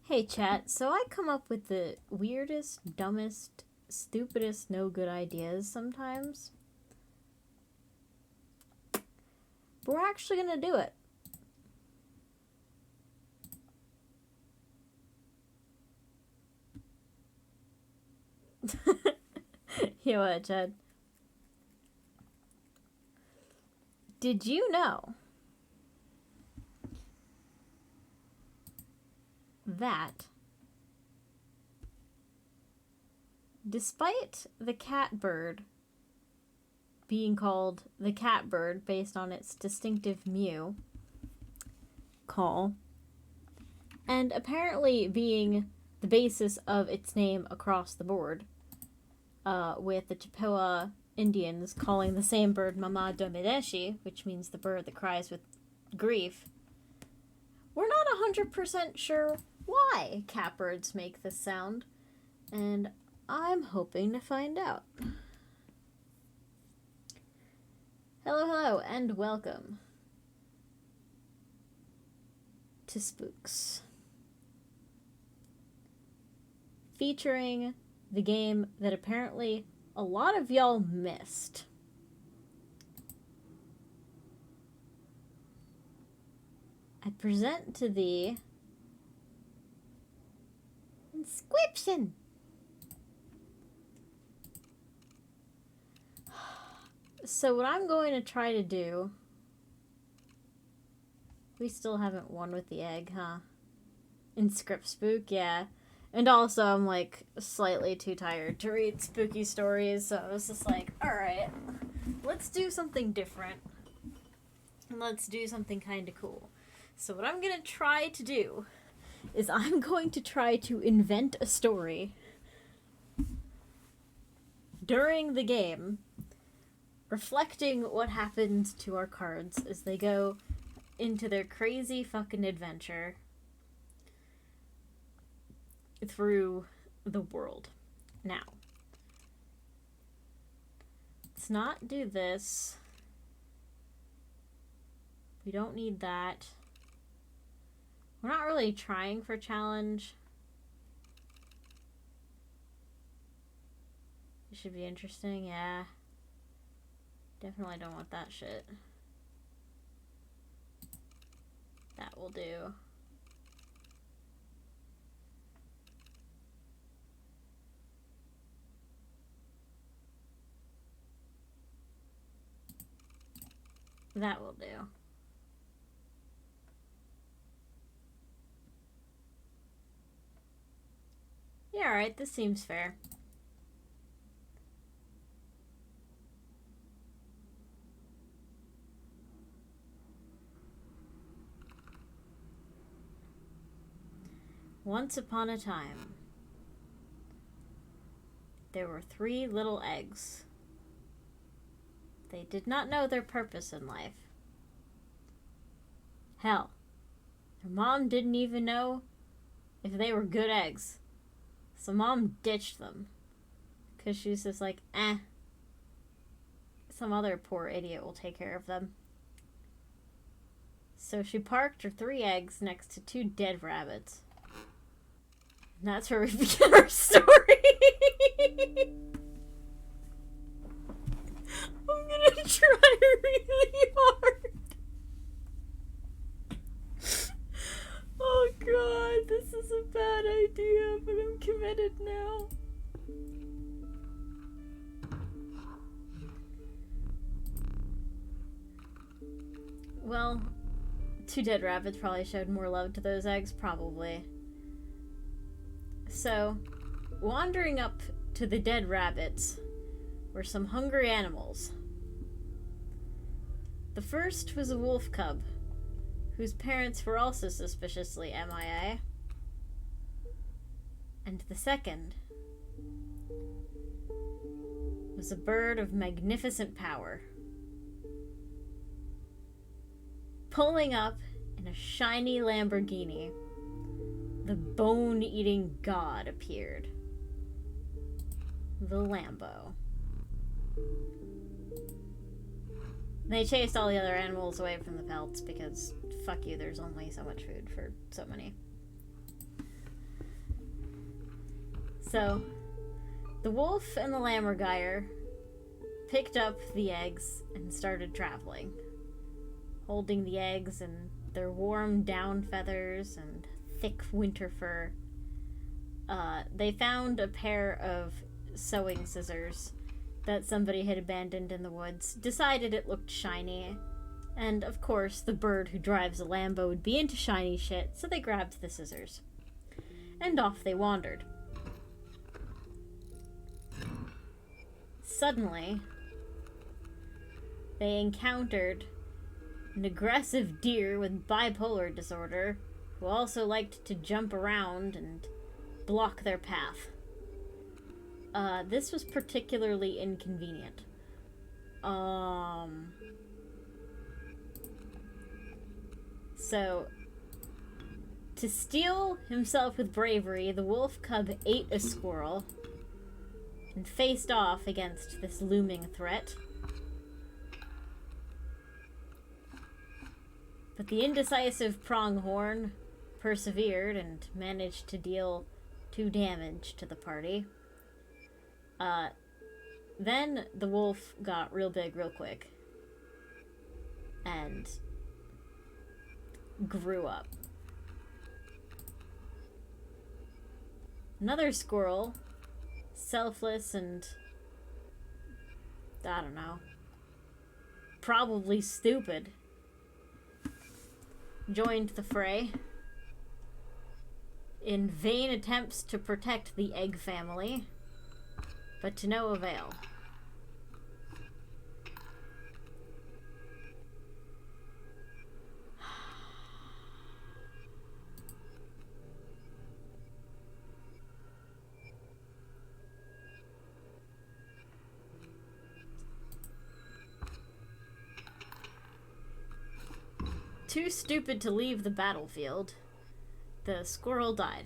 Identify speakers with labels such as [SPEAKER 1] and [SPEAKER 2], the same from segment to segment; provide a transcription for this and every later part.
[SPEAKER 1] Hey chat, so I come up with the weirdest, dumbest, stupidest, no good ideas sometimes. But we're actually gonna do it. You know what, Chad? Did you know that despite the catbird being called the catbird based on its distinctive mew call, and apparently being the basis of its name across the board, with the Chippewa Indians calling the same bird Mama Domideshi, which means the bird that cries with grief, we're not 100% sure why catbirds make this sound, and I'm hoping to find out. Hello, and welcome to Spooks, featuring the game that apparently a lot of y'all missed. I present to thee Scryption. So what I'm going to try to do... We still haven't won with the egg, huh? In Script Spook, yeah. And also, I'm, like, slightly too tired to read spooky stories, so I was just like, alright, let's do something different. And let's do something kind of cool. So what I'm going to try to do is I'm going to try to invent a story during the game, reflecting what happens to our cards as they go into their crazy fucking adventure through the world. Now, let's not do this. We don't need that. We're not really trying for challenge. It should be interesting, yeah. Definitely don't want that shit. That will do. That will do. Yeah, alright, this seems fair. Once upon a time, there were 3 little eggs. They did not know their purpose in life. Hell, their mom didn't even know if they were good eggs. So mom ditched them. Because she's just like, some other poor idiot will take care of them. So she parked her 3 eggs next to 2 dead rabbits. And that's where we begin our story. I'm gonna try really hard. Oh god, this is a bad idea, but I'm committed now. Well, 2 dead rabbits probably showed more love to those eggs, probably. So, wandering up to the dead rabbits were some hungry animals. The first was a wolf cub, whose parents were also suspiciously MIA. And the second was a bird of magnificent power, pulling up in a shiny Lamborghini. The bone-eating god appeared. The Lambo. They chased all the other animals away from the pelts because, fuck you, there's only so much food for so many. So, the wolf and the lammergeier picked up the eggs and started traveling, holding the eggs in their warm down feathers and thick winter fur. They found a pair of sewing scissors that somebody had abandoned in the woods, decided it looked shiny, and of course the bird who drives a Lambo would be into shiny shit, so they grabbed the scissors. And off they wandered. Suddenly, they encountered an aggressive deer with bipolar disorder who also liked to jump around and block their path. This was particularly inconvenient. So, to steel himself with bravery, the wolf cub ate a squirrel and faced off against this looming threat. But the indecisive pronghorn persevered and managed to deal 2 damage to the party. Then the wolf got real big real quick and grew up. Another squirrel, selfless and, I don't know, probably stupid, joined the fray in vain attempts to protect the egg family, but to no avail. Too stupid to leave the battlefield, the squirrel died.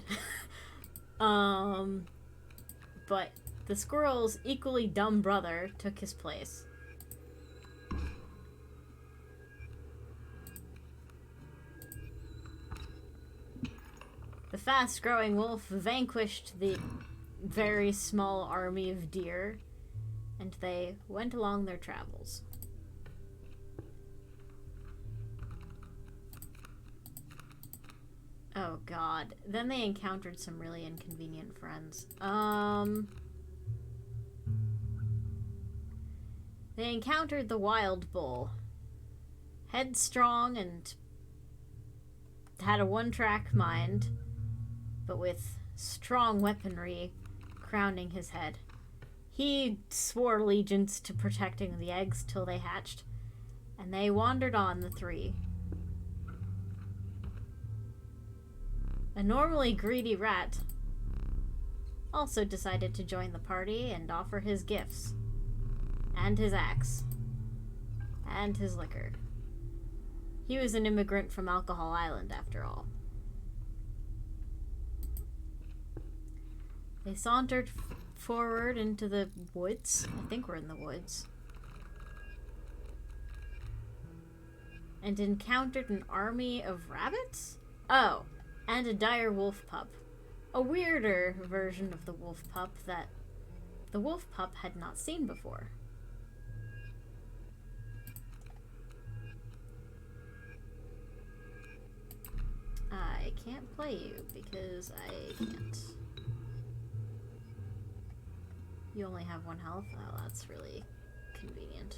[SPEAKER 1] But the squirrel's equally dumb brother took his place. The fast-growing wolf vanquished the very small army of deer, and they went along their travels. Oh god. Then they encountered some really inconvenient friends. They encountered the wild bull. Headstrong and had a one-track mind, but with strong weaponry crowning his head. He swore allegiance to protecting the eggs till they hatched, and they wandered on, the 3. A normally greedy rat also decided to join the party and offer his gifts, and his axe, and his liquor. He was an immigrant from Alcohol Island, after all. They sauntered forward into the woods. I think we're in the woods. And encountered an army of rabbits? Oh, and a dire wolf pup. A weirder version of the wolf pup that the wolf pup had not seen before. I can't play you because I can't. You only have 1 health? Oh, that's really convenient.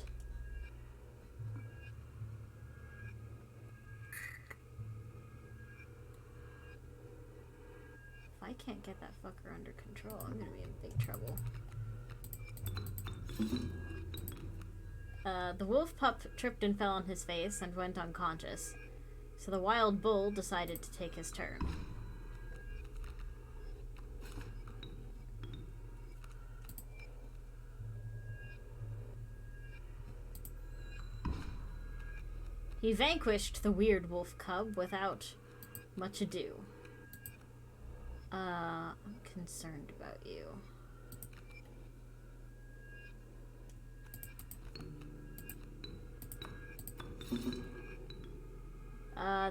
[SPEAKER 1] If I can't get that fucker under control, I'm gonna be in big trouble. The wolf pup tripped and fell on his face and went unconscious, so the wild bull decided to take his turn. He vanquished the weird wolf cub without much ado. I'm concerned about you.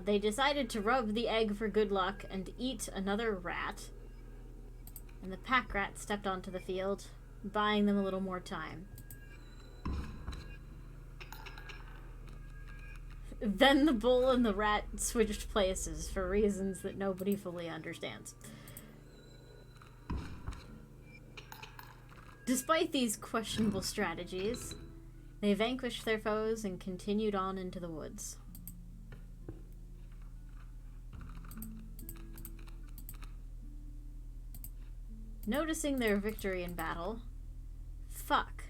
[SPEAKER 1] They decided to rub the egg for good luck and eat another rat. and the pack rat stepped onto the field, buying them a little more time. Then the bull and the rat switched places for reasons that nobody fully understands. Despite these questionable strategies, they vanquished their foes and continued on into the woods. Noticing their victory in battle, fuck.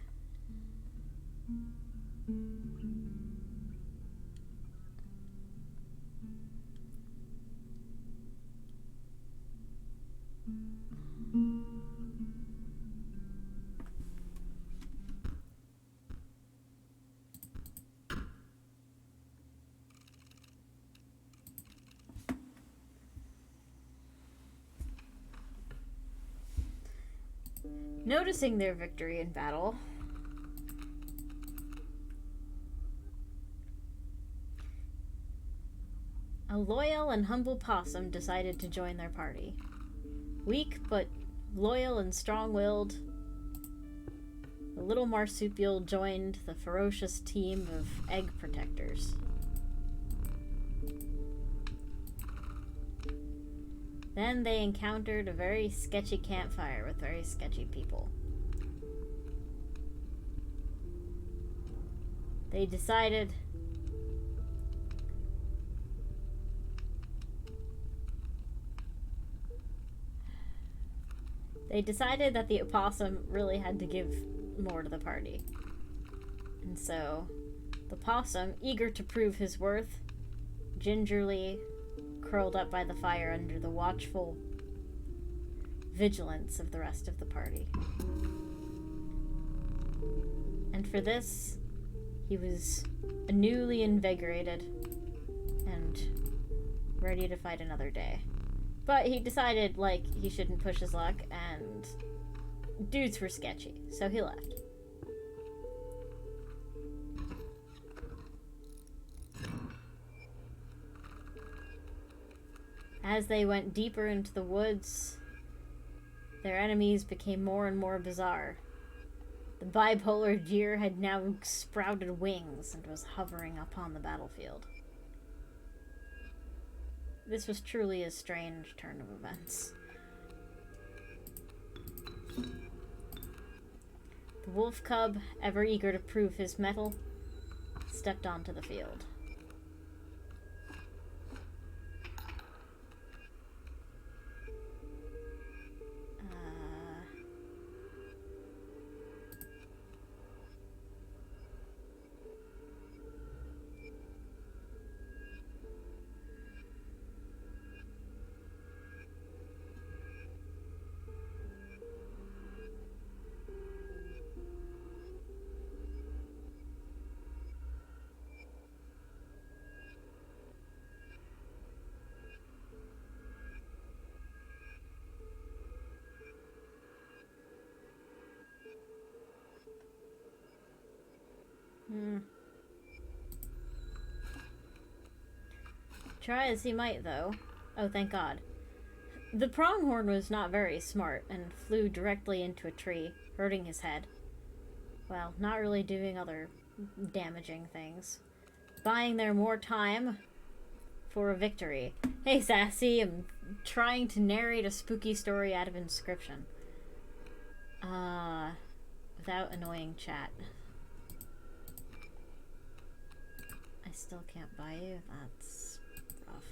[SPEAKER 1] Noticing their victory in battle, a loyal and humble possum decided to join their party. Weak but loyal and strong-willed, the little marsupial joined the ferocious team of egg protectors. Then they encountered a very sketchy campfire with very sketchy people. They decided that the opossum really had to give more to the party. And so, the possum, eager to prove his worth, gingerly curled up by the fire under the watchful vigilance of the rest of the party. And for this, he was newly invigorated and ready to fight another day. But he decided, like, he shouldn't push his luck, and dudes were sketchy, so he left. As they went deeper into the woods, their enemies became more and more bizarre. The bipolar deer had now sprouted wings and was hovering upon the battlefield. This was truly a strange turn of events. The wolf cub, ever eager to prove his mettle, stepped onto the field. Try as he might, though. Oh, thank God. The pronghorn was not very smart and flew directly into a tree, hurting his head. Well, not really doing other damaging things. Buying there more time for a victory. Hey, Sassy, I'm trying to narrate a spooky story out of Inscription. Without annoying chat. I still can't buy you? That's rough.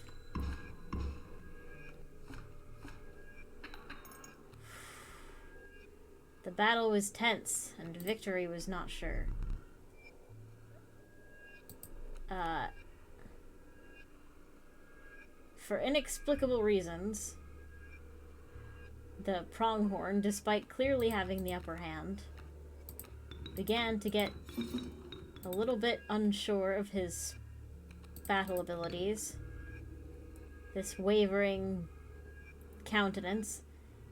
[SPEAKER 1] The battle was tense, and victory was not sure. For inexplicable reasons, the pronghorn, despite clearly having the upper hand, began to get a little bit unsure of his battle abilities. This wavering countenance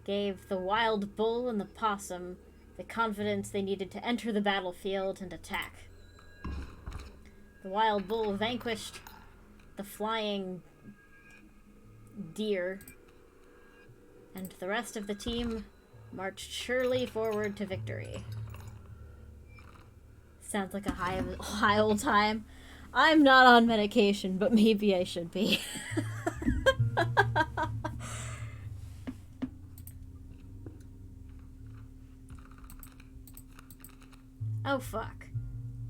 [SPEAKER 1] gave the wild bull and the possum the confidence they needed to enter the battlefield and attack. The wild bull vanquished the flying deer, and the rest of the team marched surely forward to victory. Sounds like a high old time. I'm not on medication, but maybe I should be. Oh, fuck.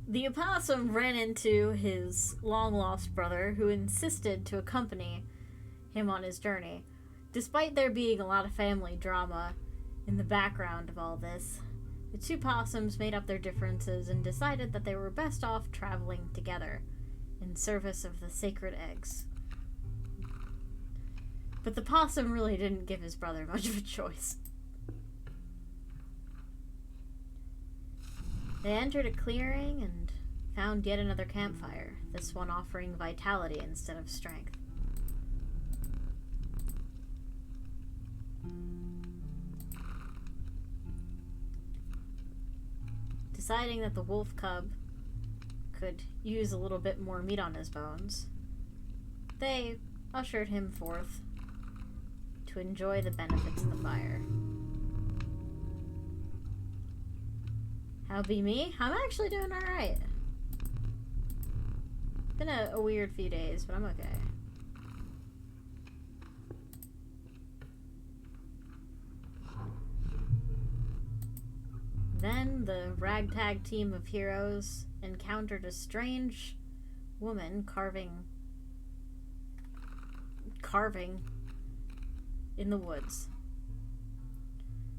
[SPEAKER 1] The opossum ran into his long-lost brother, who insisted to accompany him on his journey. Despite there being a lot of family drama in the background of all this, the two possums made up their differences and decided that they were best off traveling together in service of the sacred eggs. But the possum really didn't give his brother much of a choice. They entered a clearing and found yet another campfire, this one offering vitality instead of strength. Deciding that the wolf cub could use a little bit more meat on his bones, they ushered him forth to enjoy the benefits of the fire. How be me? I'm actually doing alright. Been a weird few days, but I'm okay. Then the ragtag team of heroes encountered a strange woman carving in the woods.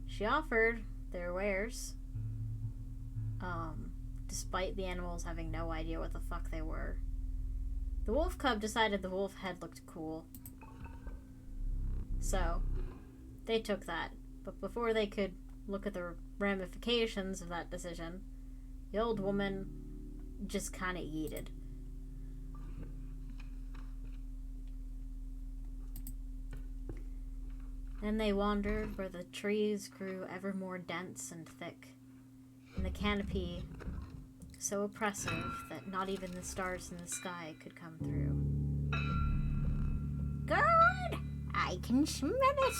[SPEAKER 1] She offered their wares, despite the animals having no idea what the fuck they were. The wolf cub decided the wolf head looked cool, so they took that. But before they could look at the ramifications of that decision, the old woman just kind of yeeted. Then they wandered where the trees grew ever more dense and thick, and the canopy so oppressive that not even the stars in the sky could come through. Good! I can smell it!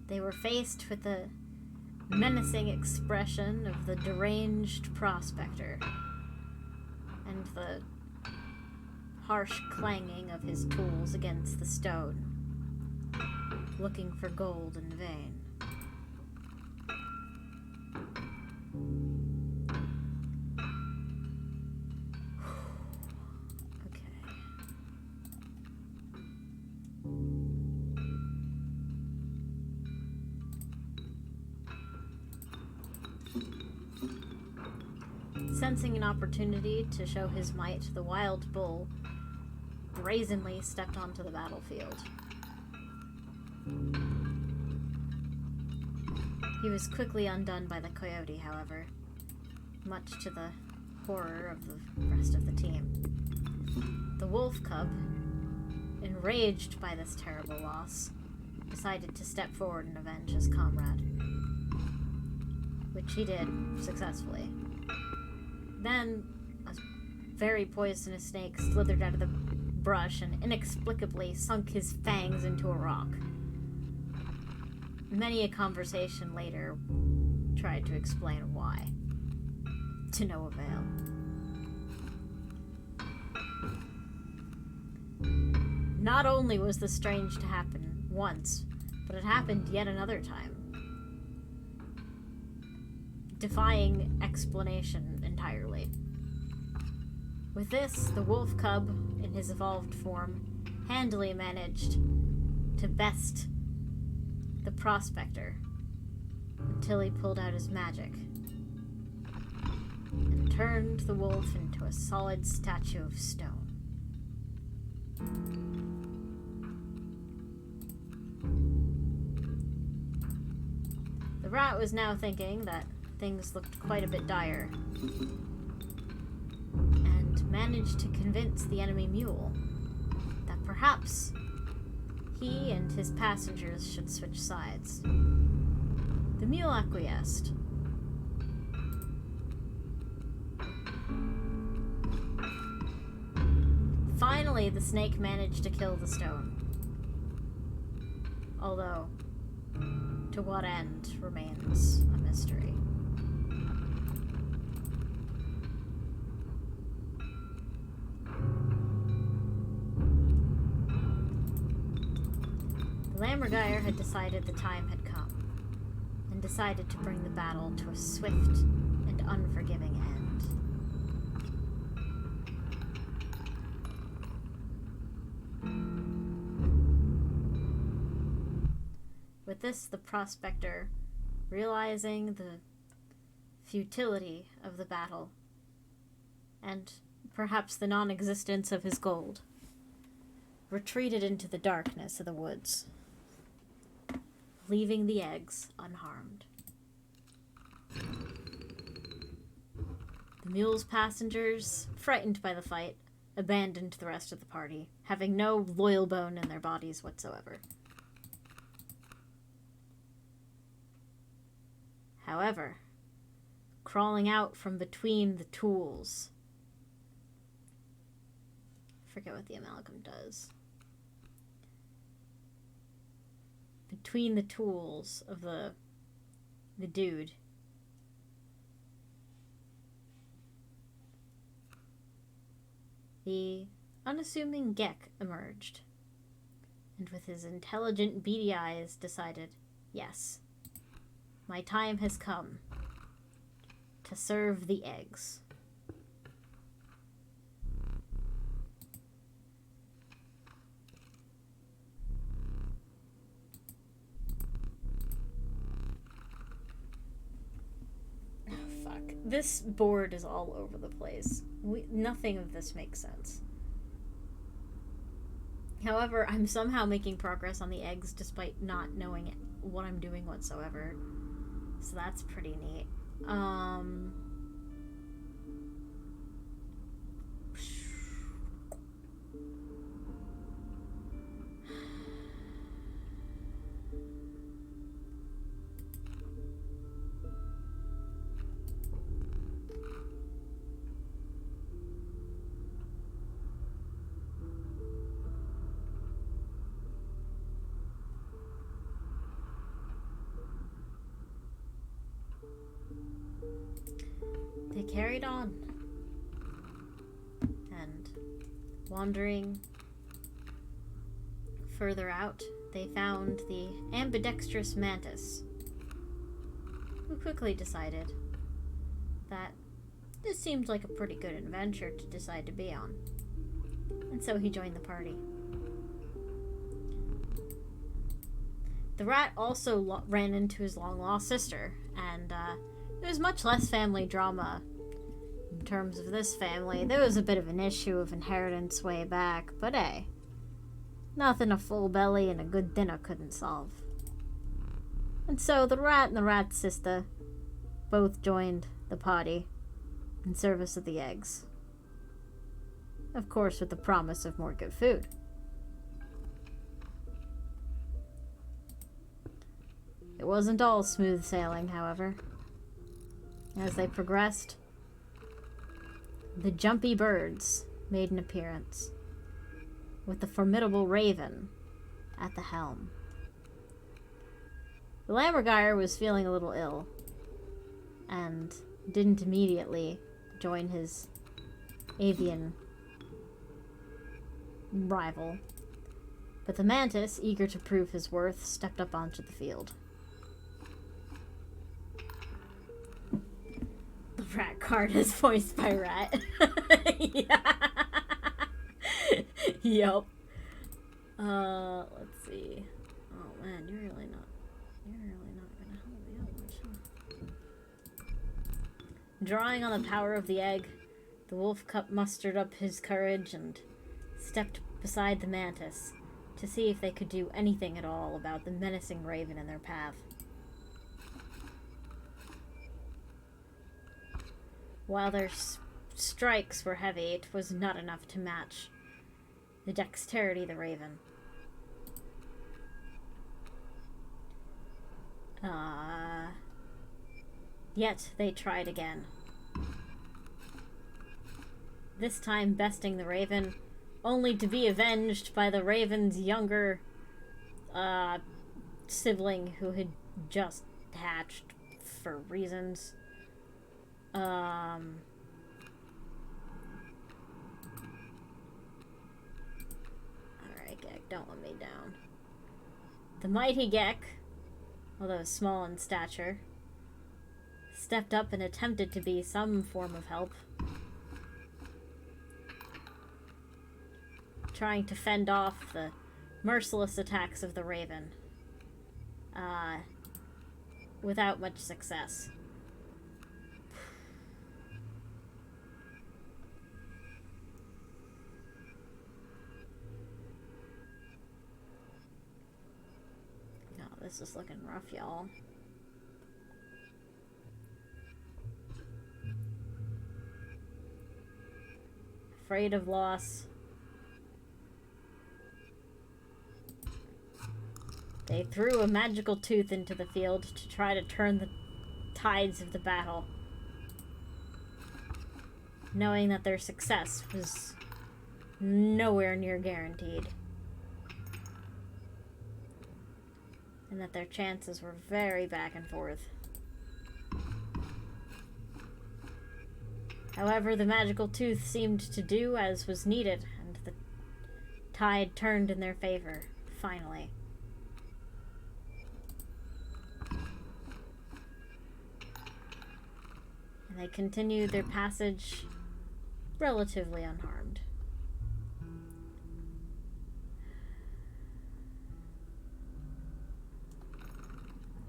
[SPEAKER 1] They were faced with the menacing expression of the deranged prospector, and the harsh clanging of his tools against the stone, looking for gold in vain. Sensing an opportunity to show his might, the wild bull brazenly stepped onto the battlefield. He was quickly undone by the coyote, however, much to the horror of the rest of the team. The wolf cub, enraged by this terrible loss, decided to step forward and avenge his comrade, which he did successfully. Then, a very poisonous snake slithered out of the brush and inexplicably sunk his fangs into a rock. Many a conversation later tried to explain why, to no avail. Not only was this strange to happen once, but it happened yet another time, defying explanation entirely. With this, the wolf cub, in his evolved form, handily managed to best the prospector until he pulled out his magic and turned the wolf into a solid statue of stone. The rat was now thinking that things looked quite a bit dire, and managed to convince the enemy mule that perhaps he and his passengers should switch sides. The mule acquiesced. Finally, the snake managed to kill the stone, although To what end remains a mystery. The Lammergeier had decided the time had come, and decided to bring the battle to a swift and unforgiving end. With this, the prospector, realizing the futility of the battle, and perhaps the non-existence of his gold, retreated into the darkness of the woods, leaving the eggs unharmed. The mule's passengers, frightened by the fight, abandoned the rest of the party, having no loyal bone in their bodies whatsoever. However, crawling out from between the tools, I forget what the amalgam does. Between the tools of the dude, the unassuming Gek emerged, and with his intelligent, beady eyes decided, yes, my time has come to serve the eggs. Oh, fuck. This board is all over the place. Nothing of this makes sense. However, I'm somehow making progress on the eggs despite not knowing what I'm doing whatsoever. So that's pretty neat. They carried on, and wandering further out, they found the ambidextrous mantis, who quickly decided that this seemed like a pretty good adventure to decide to be on, and so he joined the party. The rat also ran into his long-lost sister, and there was much less family drama in terms of this family. There was a bit of an issue of inheritance way back, but hey, nothing a full belly and a good dinner couldn't solve. And so the rat and the rat's sister both joined the party in service of the eggs. Of course, with the promise of more good food. It wasn't all smooth sailing, however. As they progressed, the jumpy birds made an appearance, with the formidable raven at the helm. The Lammergeier was feeling a little ill, and didn't immediately join his avian rival. But the mantis, eager to prove his worth, stepped up onto the field. Rat card is voiced by Rat. Yeah. Yup. Let's see. Oh man, you're really not gonna help me out much, huh? Drawing on the power of the egg, the wolf cup mustered up his courage and stepped beside the mantis to see if they could do anything at all about the menacing raven in their path. While their strikes were heavy, it was not enough to match the dexterity of the raven. Yet they tried again. This time besting the raven, only to be avenged by the raven's younger sibling who had just hatched for reasons. Alright, Gek, don't let me down. The mighty Gek, although small in stature, stepped up and attempted to be some form of help, trying to fend off the merciless attacks of the Raven, without much success. No, this is looking rough, y'all. Afraid of loss, they threw a magical tooth into the field to try to turn the tides of the battle, knowing that their success was nowhere near guaranteed, and that their chances were very back and forth. However, the magical tooth seemed to do as was needed, and the tide turned in their favor, finally. And they continued their passage relatively unharmed.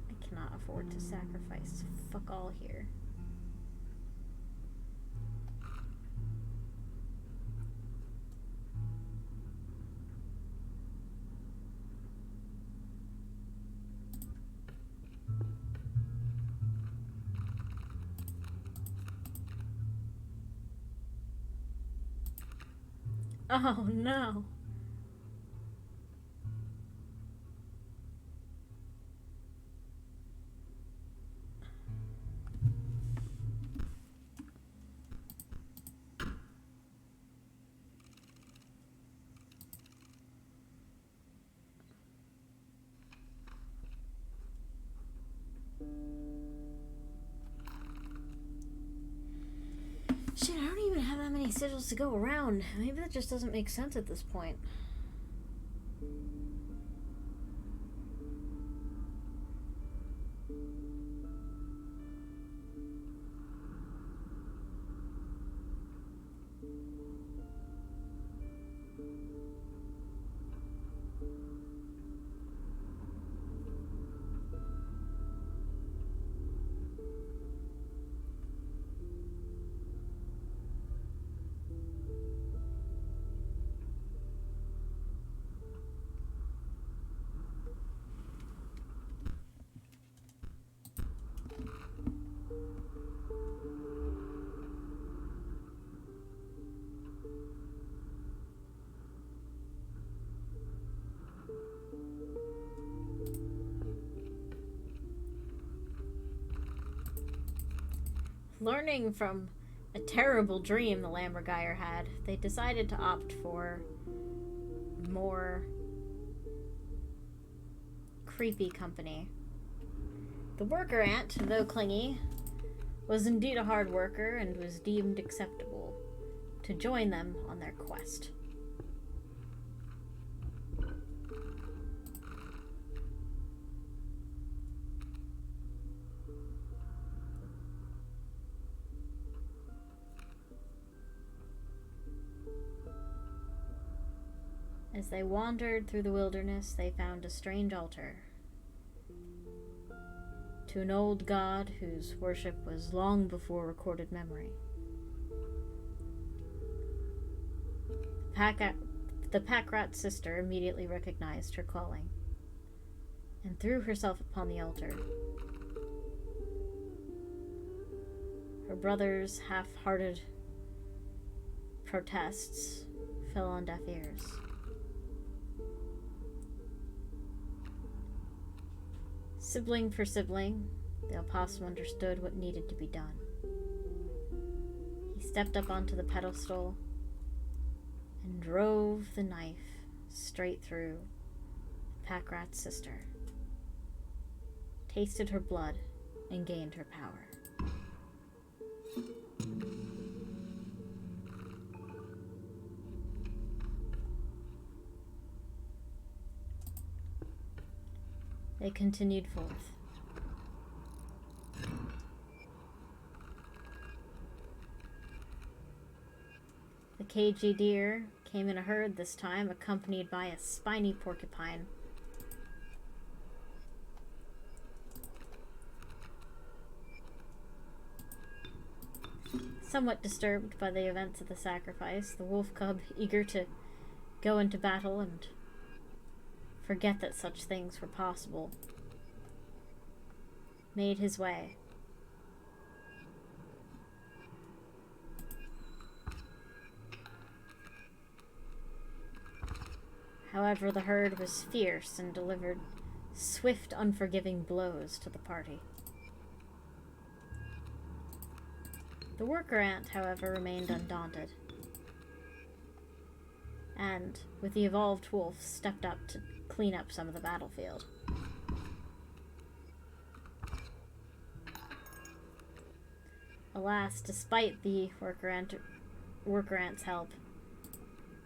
[SPEAKER 1] I cannot afford to sacrifice fuck all here. Oh no. Shit, I don't even have that many sigils to go around. Maybe that just doesn't make sense at this point. Learning from a terrible dream the Lammergeier had, they decided to opt for more creepy company. The worker ant, though clingy, was indeed a hard worker and was deemed acceptable to join them on their quest. As they wandered through the wilderness, they found a strange altar to an old god whose worship was long before recorded memory. The pack-rat sister immediately recognized her calling and threw herself upon the altar. Her brother's half-hearted protests fell on deaf ears. Sibling for sibling, the opossum understood what needed to be done. He stepped up onto the pedestal and drove the knife straight through the pack rat's sister. tasted her blood, and gained her power. They continued forth. The cagey deer came in a herd this time, accompanied by a spiny porcupine. Somewhat disturbed by the events of the sacrifice, the wolf cub, eager to go into battle and forget that such things were possible, made his way. However, the herd was fierce and delivered swift, unforgiving blows to the party. The worker ant, however, remained undaunted, and, with the evolved wolf, stepped up to clean up some of the battlefield. Alas, despite the worker ant's help,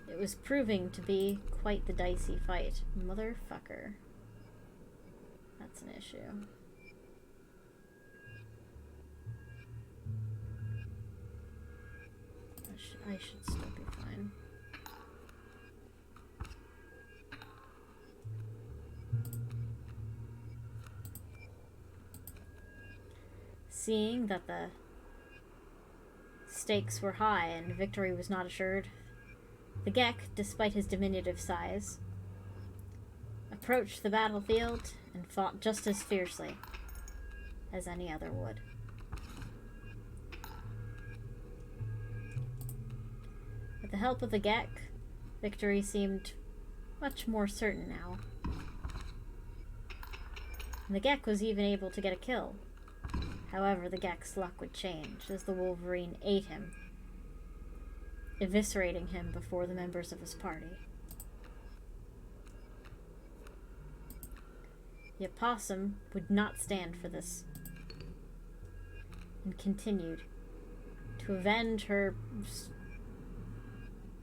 [SPEAKER 1] it was proving to be quite the dicey fight. Motherfucker. That's an issue. I should still be fine. Seeing that the stakes were high and victory was not assured, the Gek, despite his diminutive size, approached the battlefield and fought just as fiercely as any other would. With the help of the Gek, victory seemed much more certain now. And the Gek was even able to get a kill. However, the Gek's luck would change as the Wolverine ate him, eviscerating him before the members of his party. The opossum would not stand for this and continued to avenge her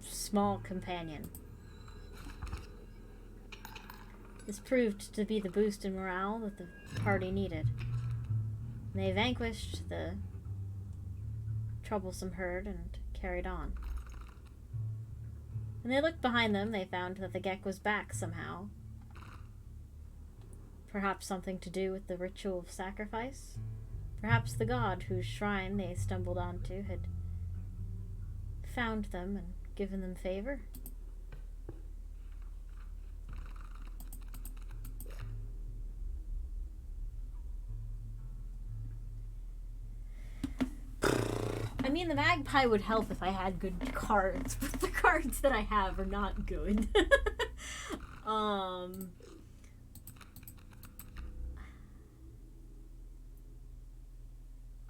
[SPEAKER 1] small companion. This proved to be the boost in morale that the party needed. They vanquished the troublesome herd and carried on. When they looked behind them, they found that the Gek was back somehow. Perhaps something to do with the ritual of sacrifice? Perhaps the god whose shrine they stumbled onto had found them and given them favor? I mean, the magpie would help if I had good cards, but the cards that I have are not good.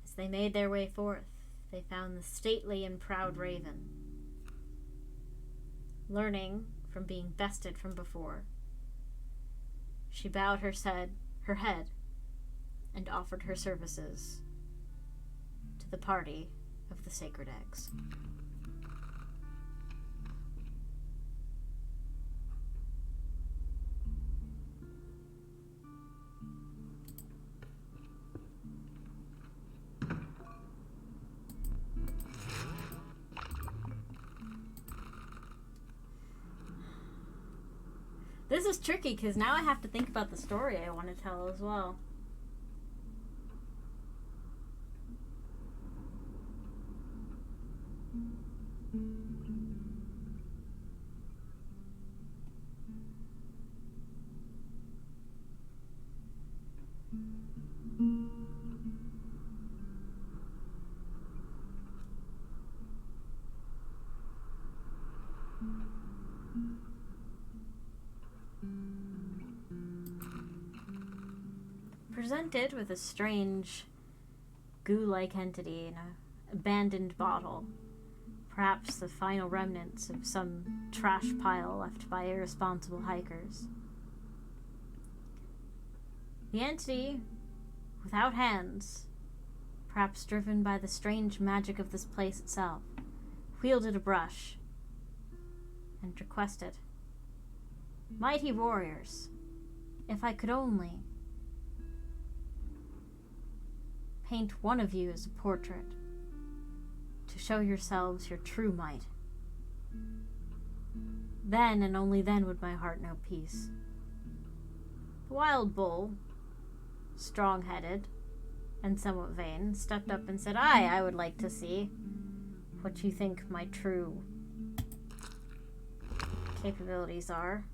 [SPEAKER 1] As they made their way forth, they found the stately and proud raven. Learning from being bested from before, she bowed her head and offered her services to the party of the sacred eggs. This is tricky because now I have to think about the story I want to tell as well. Presented with a strange goo-like entity in an abandoned bottle, perhaps the final remnants of some trash pile left by irresponsible hikers. The entity without hands, perhaps driven by the strange magic of this place itself, wielded a brush and requested, "Mighty warriors, if I could only paint one of you as a portrait to show yourselves your true might. Then and only then would my heart know peace." The wild bull, strong-headed and somewhat vain, stepped up and said, I would like to see what you think my true capabilities are."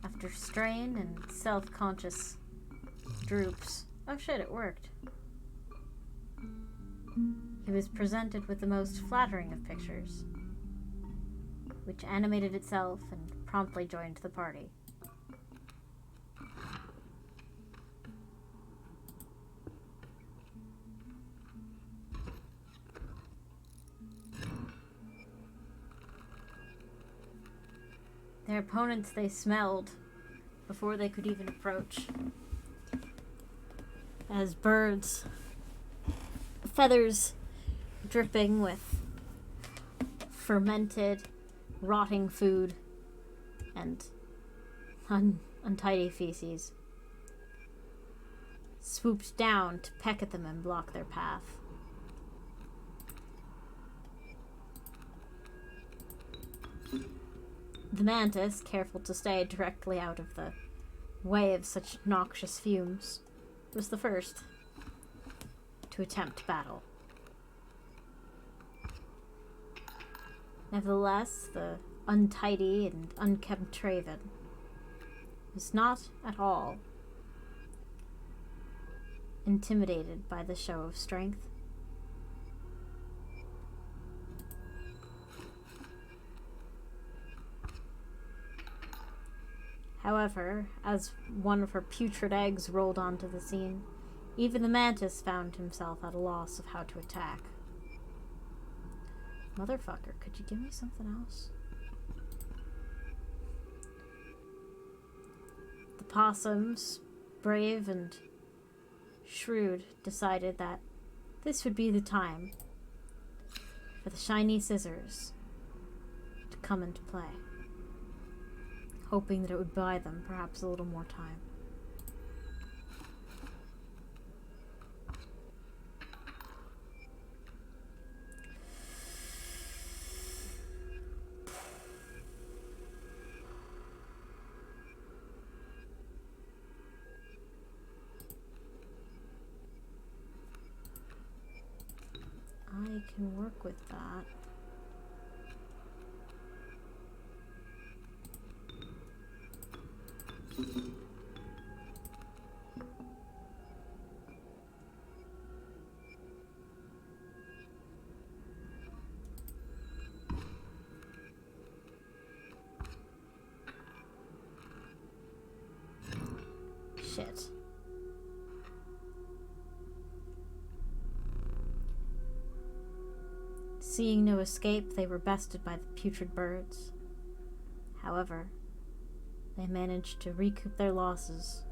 [SPEAKER 1] After strain and self-conscious droops, oh shit, it worked. He was presented with the most flattering of pictures, which animated itself and promptly joined the party. Their opponents they smelled before they could even approach, as birds, feathers dripping with fermented, rotting food and untidy feces, swooped down to peck at them and block their path. The mantis, careful to stay directly out of the way of such noxious fumes, was the first to attempt battle. Nevertheless, the untidy and unkempt raven was not at all intimidated by the show of strength. However, as one of her putrid eggs rolled onto the scene, even the mantis found himself at a loss of how to attack. Motherfucker, could you give me something else? The possums, brave and shrewd, decided that this would be the time for the shiny scissors to come into play, hoping that it would buy them perhaps a little more time. I can work with that. Shit. Seeing no escape, they were bested by the putrid birds. However, they managed to recoup their losses,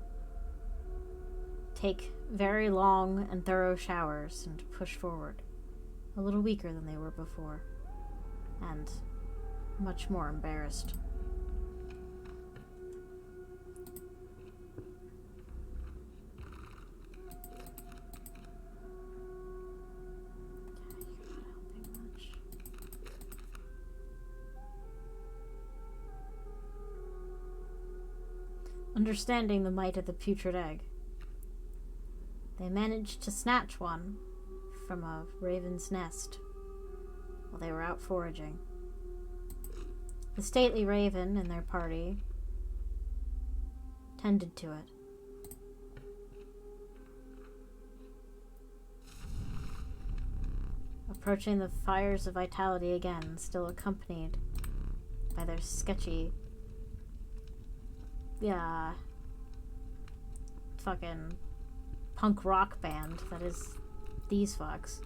[SPEAKER 1] take very long and thorough showers, and push forward, a little weaker than they were before, and much more embarrassed. Understanding the might of the putrid egg, they managed to snatch one from a raven's nest while they were out foraging. The stately raven in their party tended to it. Approaching the fires of vitality again, still accompanied by their sketchy fucking punk rock band that is these fucks.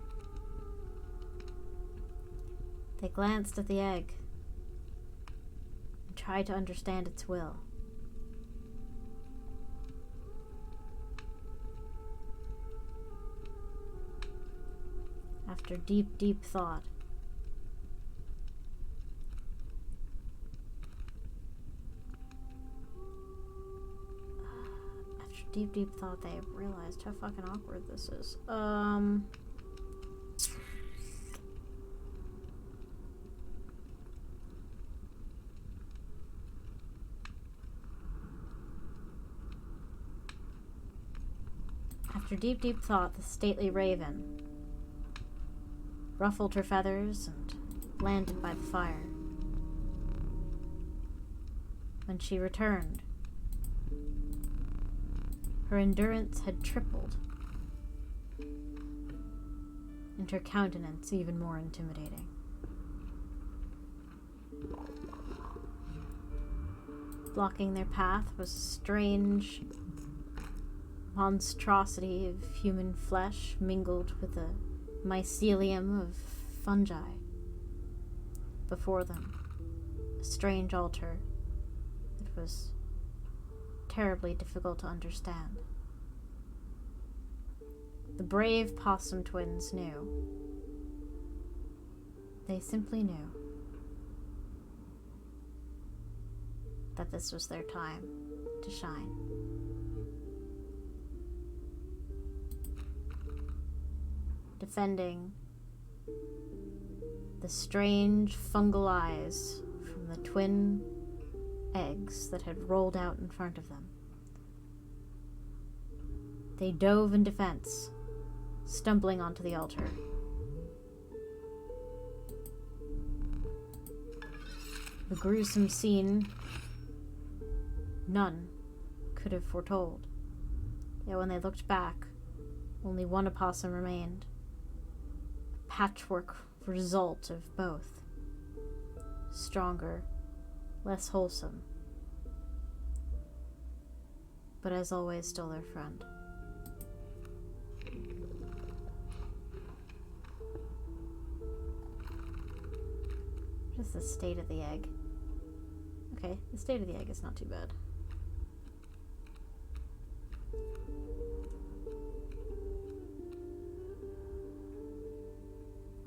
[SPEAKER 1] They glanced at the egg and tried to understand its will. After deep, deep thought, they realized how fucking awkward this is. After deep, deep thought, the stately raven ruffled her feathers and landed by the fire. When she returned, her endurance had tripled, and her countenance even more intimidating. Blocking their path was a strange monstrosity of human flesh mingled with a mycelium of fungi. Before them, a strange altar that was terribly difficult to understand. The brave possum twins knew. They simply knew that this was their time to shine. Defending the strange fungal eyes from the twin eggs that had rolled out in front of them. They dove in defense, stumbling onto the altar. The gruesome scene none could have foretold. Yet when they looked back, only one opossum remained. A patchwork result of both. Stronger, less wholesome, but as always still their friend. What is the state of the egg? Okay, the state of the egg is not too bad.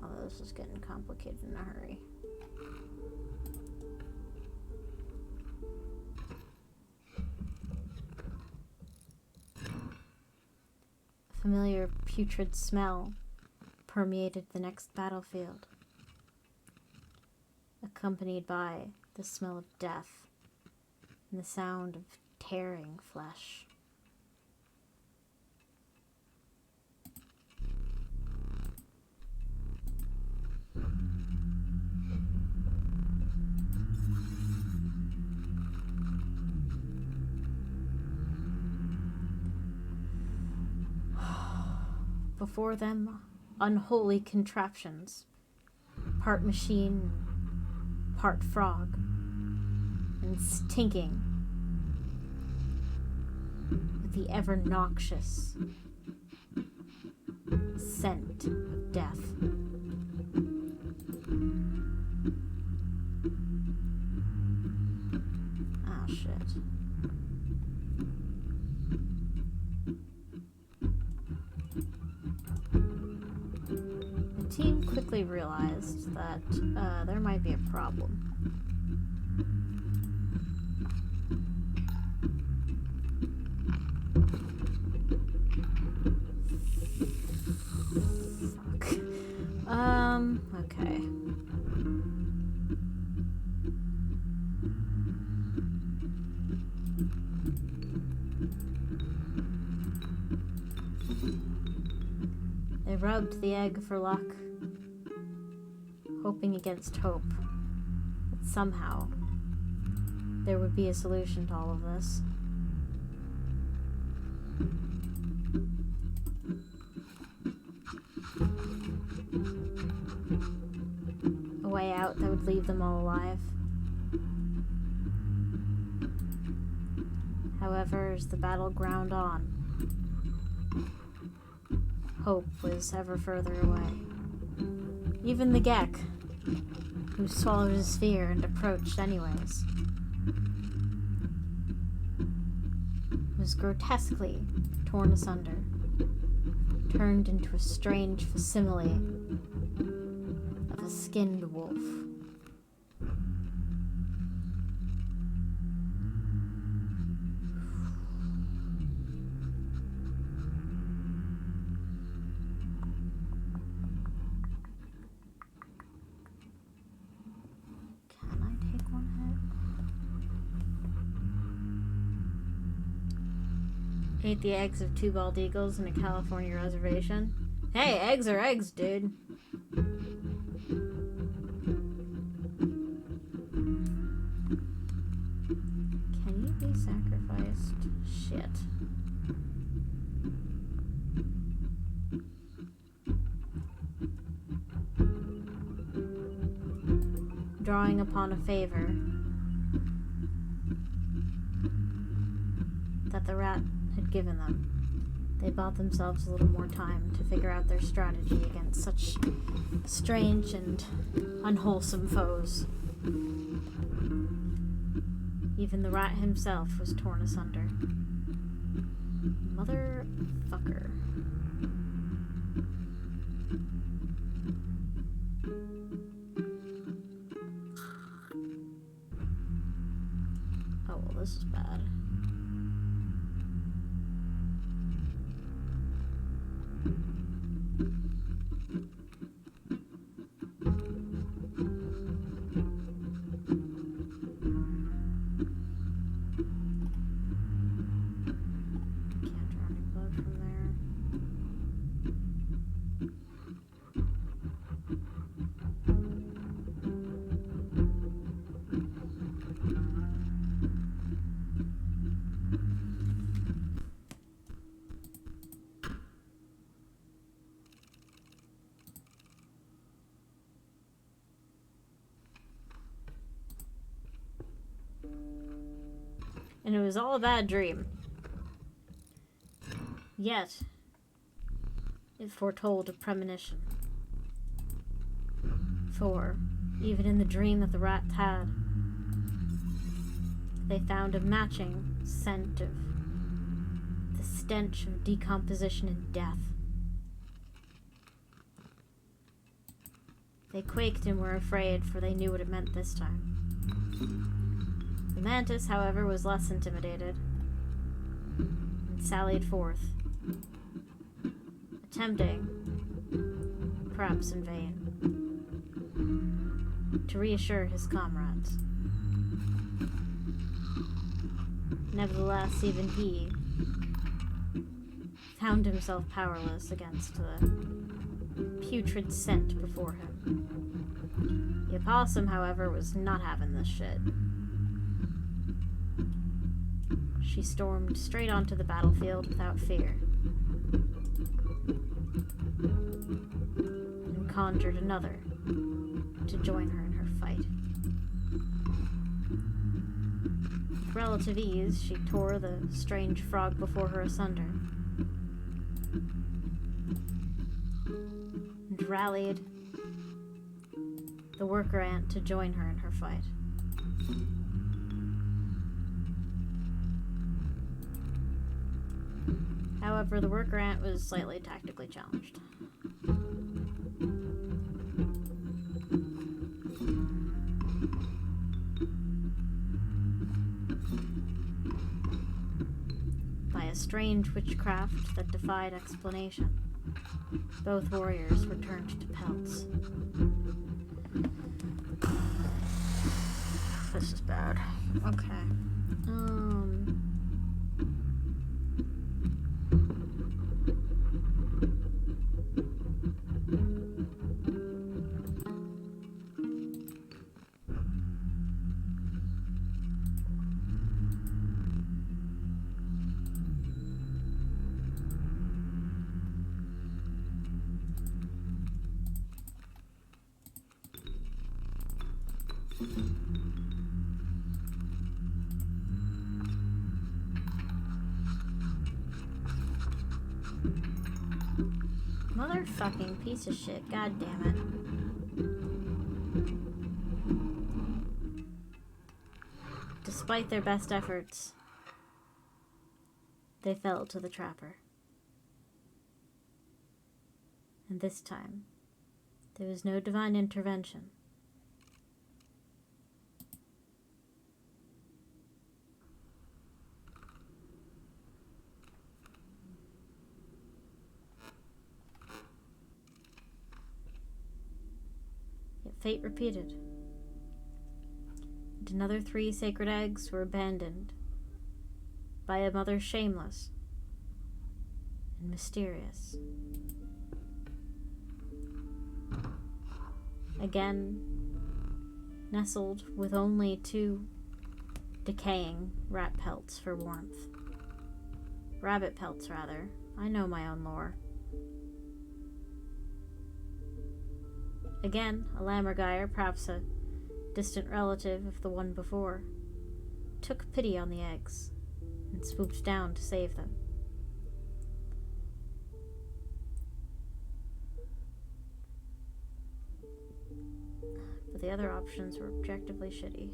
[SPEAKER 1] Although this is getting complicated in a hurry. A familiar putrid smell permeated the next battlefield, accompanied by the smell of death and the sound of tearing flesh. Before them, unholy contraptions, part machine, part frog, and stinking with the ever noxious scent of death. Ah, shit. The team quickly realized that there might be a problem. Okay. They rubbed the egg for luck, hoping against hope that somehow there would be a solution to all of this. A way out that would leave them all alive. However, as the battle ground on, hope was ever further away. Even the Gek, who swallowed his fear and approached anyways, was grotesquely torn asunder, turned into a strange facsimile of a skinned wolf. Can I take one hit? Ate the eggs of 2 bald eagles in a California reservation. Hey, eggs are eggs, dude. Can you be sacrificed? Shit. Drawing upon a favor that the rat had given them, they bought themselves a little more time to figure out their strategy against such strange and unwholesome foes. Even the rat himself was torn asunder. Motherfucker. Oh, well, this is bad. And it was all a bad dream. Yet, it foretold a premonition. For, even in the dream that the rats had, they found a matching scent of the stench of decomposition and death. They quaked and were afraid, for they knew what it meant this time. The mantis, however, was less intimidated and sallied forth, attempting, perhaps in vain, to reassure his comrades. Nevertheless, even he found himself powerless against the putrid scent before him. The opossum, however, was not having this shit. She stormed straight onto the battlefield without fear, and conjured another to join her in her fight. With relative ease, she tore the strange frog before her asunder, and rallied the worker ant to join her in her fight. However, the worker ant was slightly tactically challenged. By a strange witchcraft that defied explanation, both warriors were turned to pelts. This is bad. Okay. Motherfucking piece of shit, god damn it. Despite their best efforts, they fell to the trapper. And this time, there was no divine intervention. Yet fate repeated. And another 3 sacred eggs were abandoned by a mother shameless and mysterious. Again, nestled with only 2 decaying rat pelts for warmth. Rabbit pelts, rather. I know my own lore. Again, a lammergeier, perhaps a distant relative of the one before, took pity on the eggs and swooped down to save them. But the other options were objectively shitty.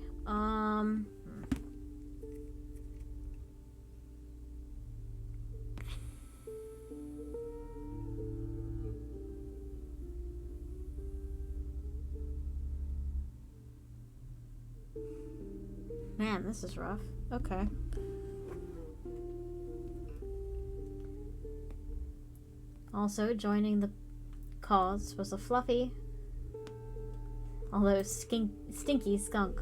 [SPEAKER 1] Man, this is rough. Okay. Also, joining the cause was a fluffy, although stinky skunk.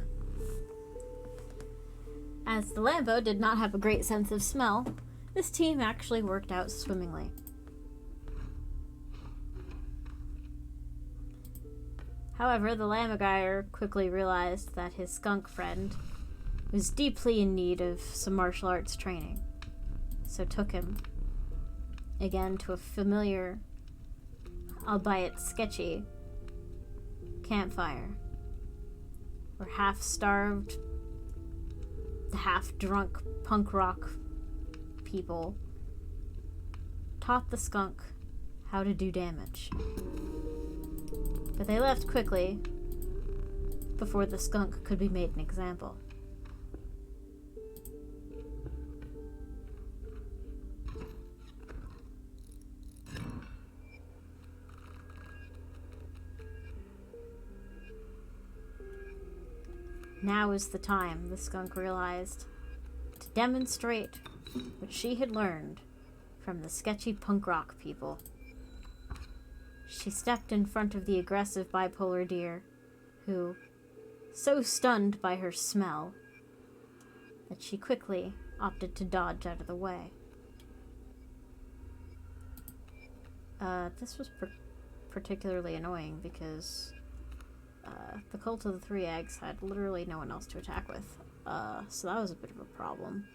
[SPEAKER 1] As the Lambo did not have a great sense of smell, this team actually worked out swimmingly. However, the lammergeier quickly realized that his skunk friend was deeply in need of some martial arts training, so took him, again, to a familiar, albeit sketchy, campfire, where half-starved, half-drunk punk rock people taught the skunk how to do damage. But they left quickly before the skunk could be made an example. Now is the time, the skunk realized, to demonstrate what she had learned from the sketchy punk rock people. She stepped in front of the aggressive bipolar deer, who, so stunned by her smell, that she quickly opted to dodge out of the way. This was particularly annoying because the Cult of the 3 Eggs had literally no one else to attack with, so that was a bit of a problem.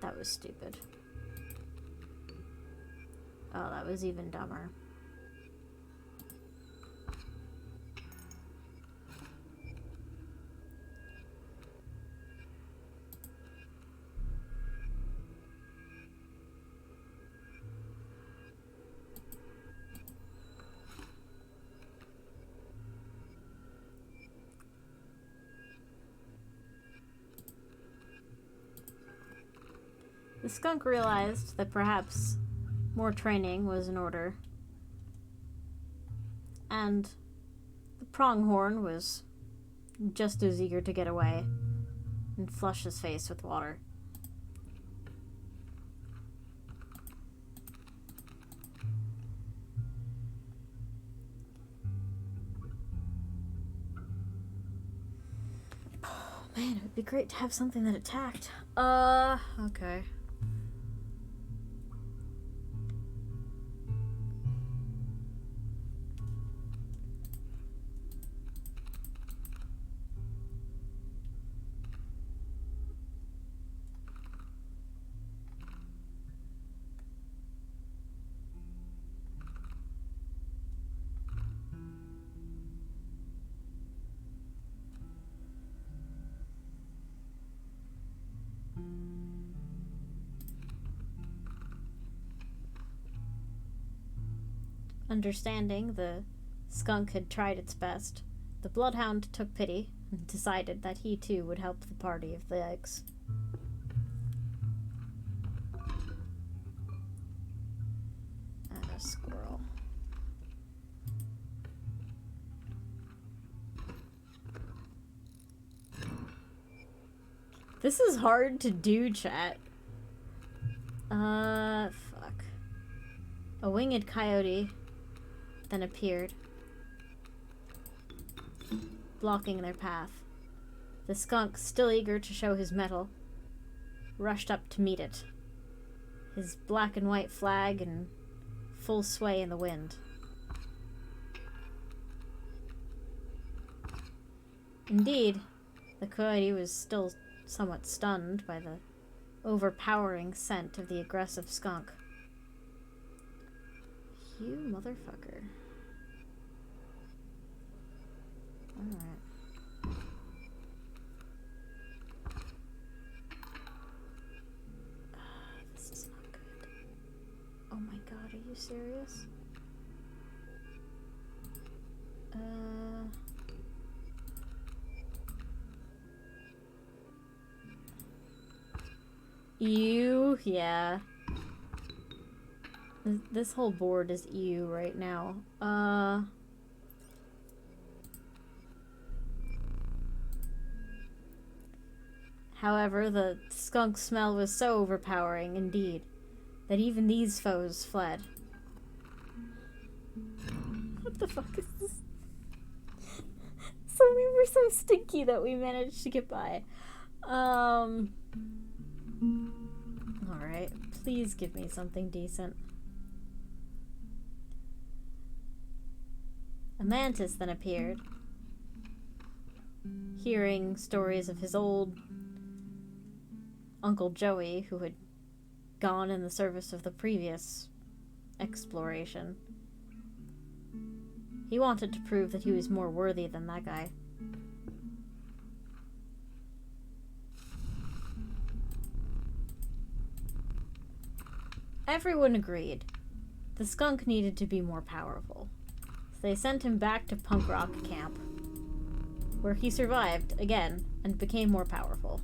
[SPEAKER 1] That was stupid. Oh, that was even dumber. The skunk realized that perhaps more training was in order, and the pronghorn was just as eager to get away and flush his face with water. Oh man, it would be great to have something that attacked. Okay. Understanding the skunk had tried its best, the bloodhound took pity and decided that he too would help the party of the eggs. And a squirrel. This is hard to do, chat. Fuck. A winged coyote then appeared, blocking their path. The skunk, still eager to show his mettle, rushed up to meet it, his black and white flag in full sway in the wind. Indeed, the coyote was still somewhat stunned by the overpowering scent of the aggressive skunk. You motherfucker. Alright. This is not good. Oh my god, are you serious? Yeah. This whole board is ew right now. However, the skunk smell was so overpowering, indeed, that even these foes fled. What the fuck is this? So we were so stinky that we managed to get by. Alright, please give me something decent. A mantis then appeared, hearing stories of his old Uncle Joey, who had gone in the service of the previous exploration. He wanted to prove that he was more worthy than that guy. Everyone agreed. The skunk needed to be more powerful. So they sent him back to punk rock camp, where he survived again and became more powerful.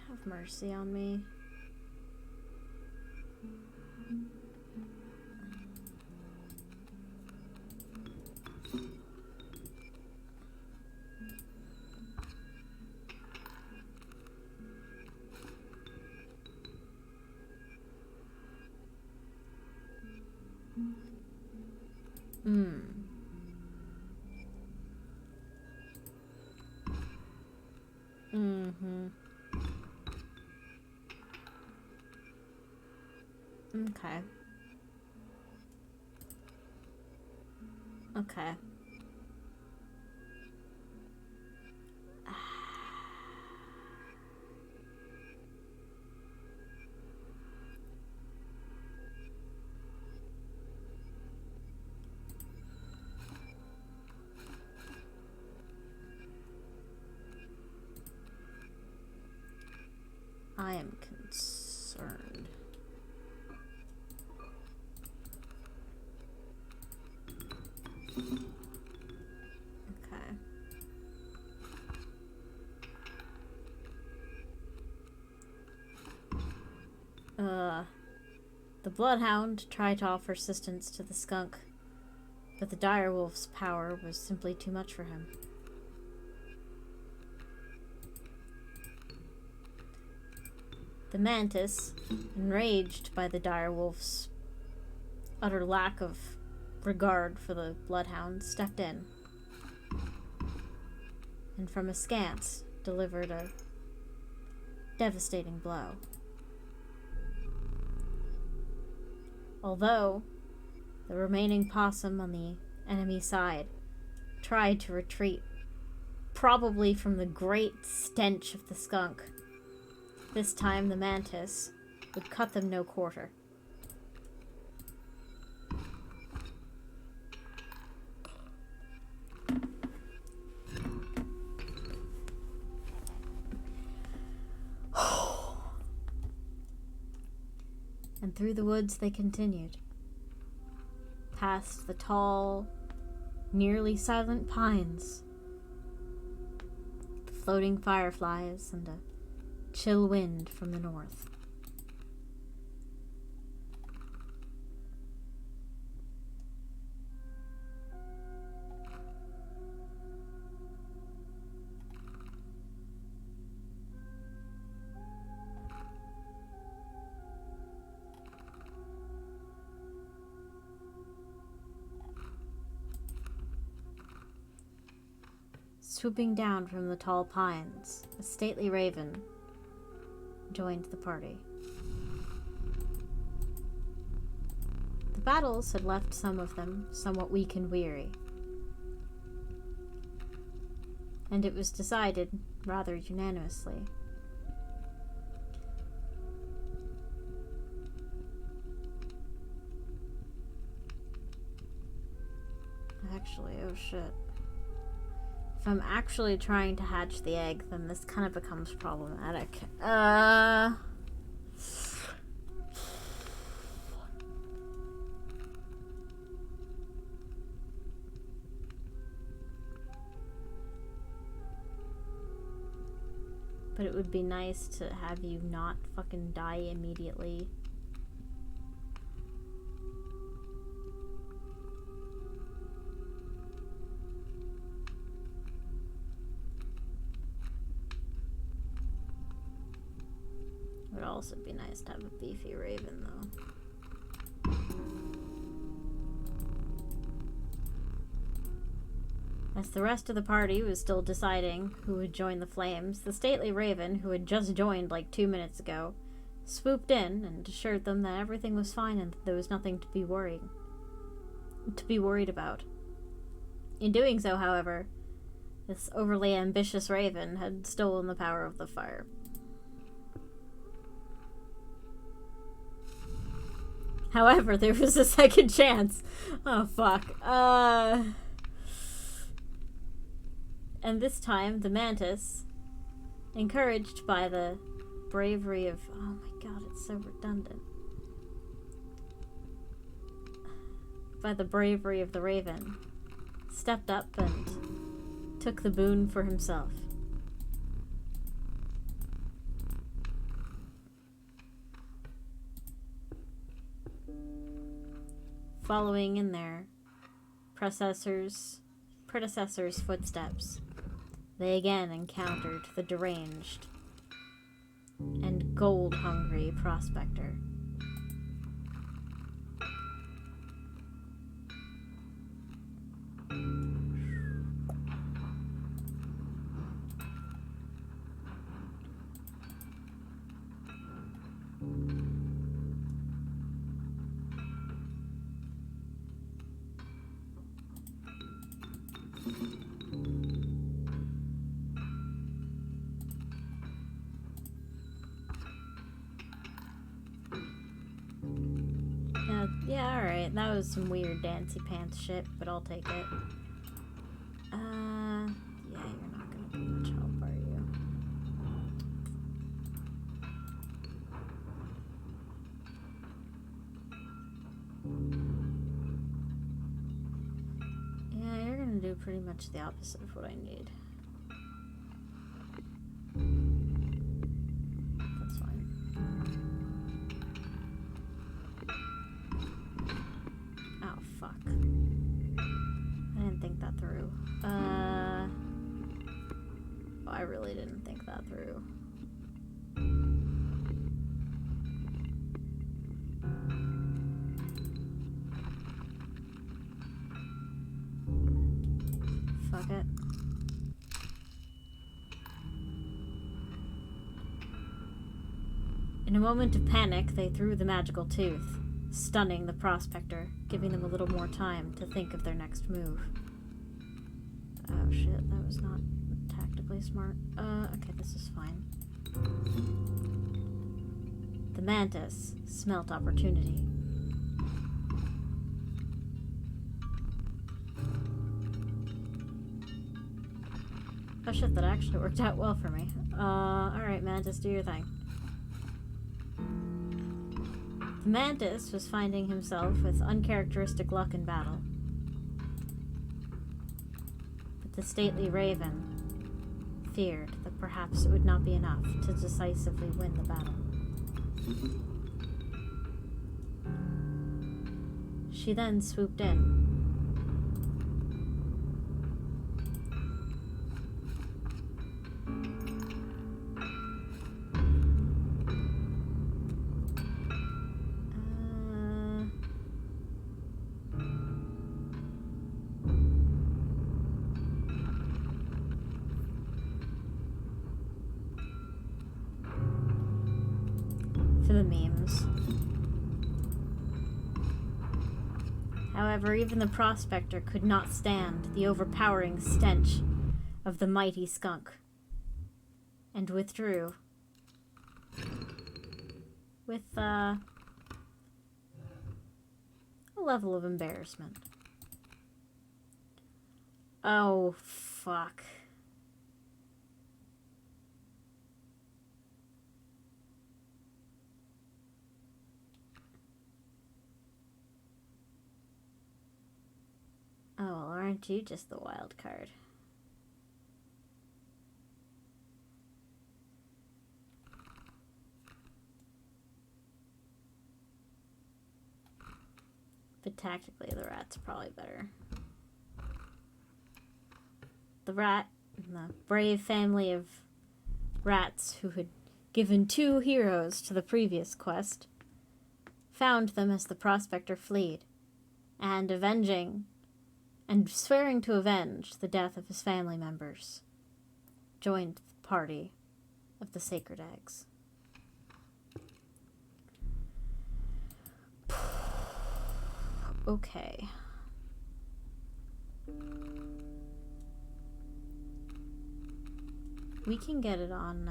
[SPEAKER 1] Have mercy on me. Okay. Okay. I am concerned. Okay. The bloodhound tried to offer assistance to the skunk, but the direwolf's power was simply too much for him. The mantis, enraged by the direwolf's utter lack of regard for the bloodhound, stepped in, and from askance delivered a devastating blow. Although the remaining possum on the enemy side tried to retreat, probably from the great stench of the skunk, this time the mantis would cut them no quarter. And through the woods they continued, past the tall, nearly silent pines, the floating fireflies, and a chill wind from the north. Swooping down from the tall pines, a stately raven joined the party. The battles had left some of them somewhat weak and weary, and it was decided, rather unanimously, actually, oh shit. If I'm actually trying to hatch the egg, then this kind of becomes problematic. But it would be nice to have you not fucking die immediately. It would also be nice to have a beefy raven, though. As the rest of the party was still deciding who would join the flames, the stately raven, who had just joined like 2 minutes ago, swooped in and assured them that everything was fine and that there was nothing to be worried about. In doing so, however, this overly ambitious raven had stolen the power of the fire. However, there was a second chance. Oh, fuck. And this time, the mantis, encouraged by the bravery of... Oh my god, it's so redundant. By the bravery of the raven, stepped up and took the boon for himself. Following in their predecessors' footsteps, they again encountered the deranged and gold-hungry prospector. Yeah, alright. That was some weird dancy pants shit, but I'll take it. Yeah, you're not gonna be much help, are you? Yeah, you're gonna do pretty much the opposite of what I need. That's fine. Oh, fuck. I didn't think that through. Oh, I really didn't think that through. Fuck it. In a moment of panic, they threw the magical tooth, stunning the prospector, giving them a little more time to think of their next move. Oh shit, that was not tactically smart. Okay, this is fine. The mantis smelt opportunity. Oh shit, that actually worked out well for me. Alright, mantis, do your thing. The The mantis was finding himself with uncharacteristic luck in battle. But the stately raven feared that perhaps it would not be enough to decisively win the battle. She then swooped in. For the memes. However, even the prospector could not stand the overpowering stench of the mighty skunk, and withdrew with a level of embarrassment. Oh, fuck. Oh, well, aren't you just the wild card? But tactically, the rat's probably better. The rat, the brave family of rats who had given 2 heroes to the previous quest, found them as the prospector fled, and swearing to avenge the death of his family members, joined the party of the sacred eggs. Okay. We can get it on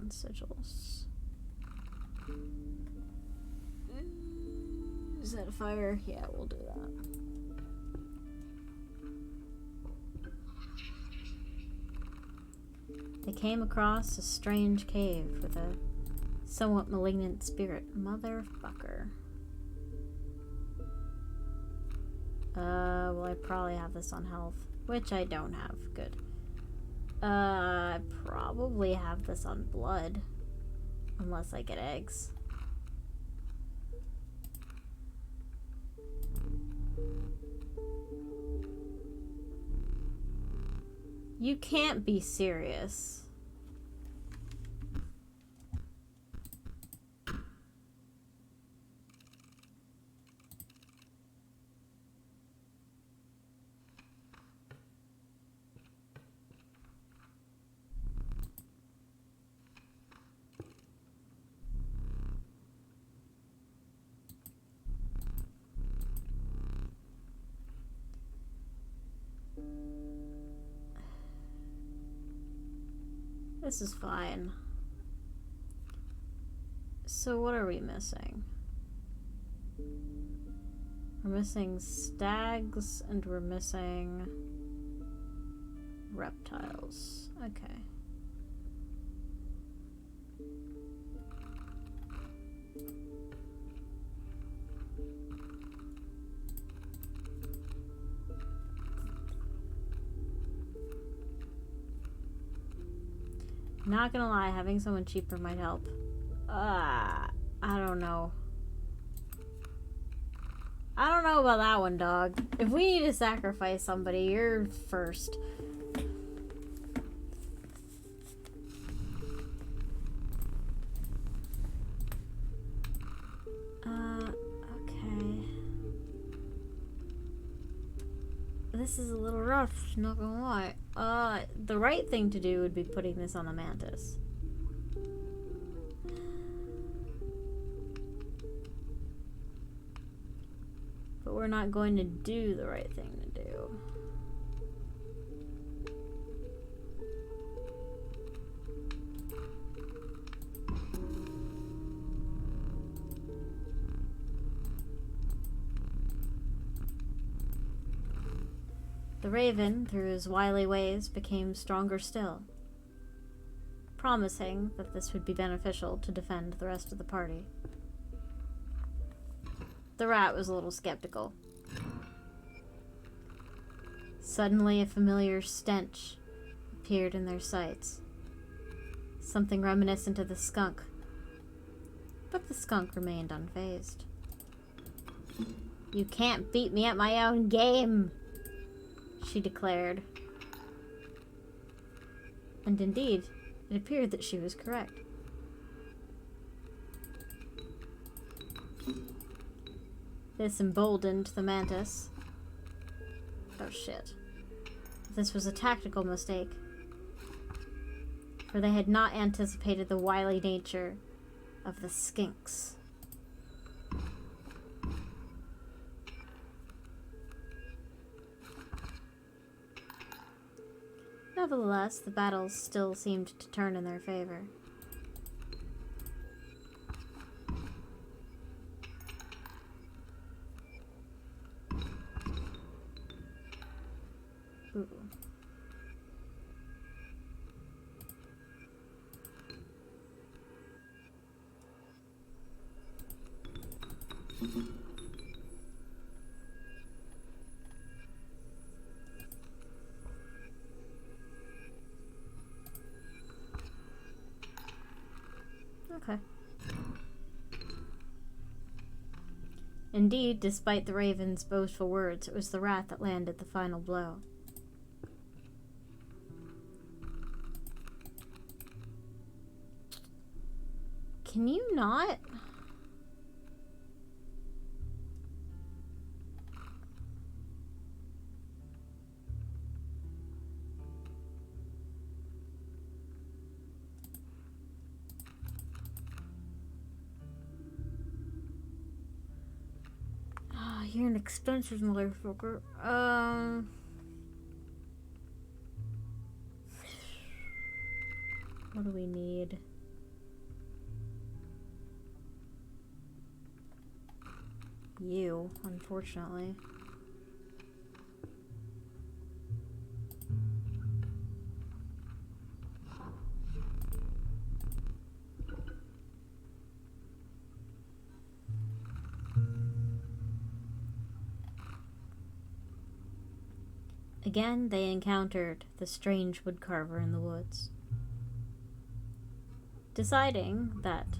[SPEAKER 1] sigils. Is that a fire? Yeah, we'll do that. They came across a strange cave with a somewhat malignant spirit. Motherfucker. Well, I probably have this on health, which I don't have. Good. I probably have this on blood, unless I get eggs. You can't be serious. This is fine. So what are we missing? We're missing stags and we're missing reptiles. Okay. Not gonna lie, having someone cheaper might help. I don't know. I don't know about that one, dog. If we need to sacrifice somebody, you're first. Okay. This is a little rough, not gonna lie. The right thing to do would be putting this on the mantis. But we're not going to do the right thing to do. The raven, through his wily ways, became stronger still. promising that this would be beneficial to defend the rest of the party. The rat was a little skeptical. Suddenly, a familiar stench appeared in their sights. Something reminiscent of the skunk. But the skunk remained unfazed. "You can't beat me at my own game," she declared. And indeed, it appeared that she was correct. This emboldened the mantis. Oh shit. This was a tactical mistake, for they had not anticipated the wily nature of the skinks. Nevertheless, the battle still seemed to turn in their favor. Ooh. Okay. Indeed, despite the raven's boastful words, it was the rat that landed the final blow. Can you not? You're an expensive motherfucker. What do we need? You, unfortunately. Again, they encountered the strange woodcarver in the woods. Deciding that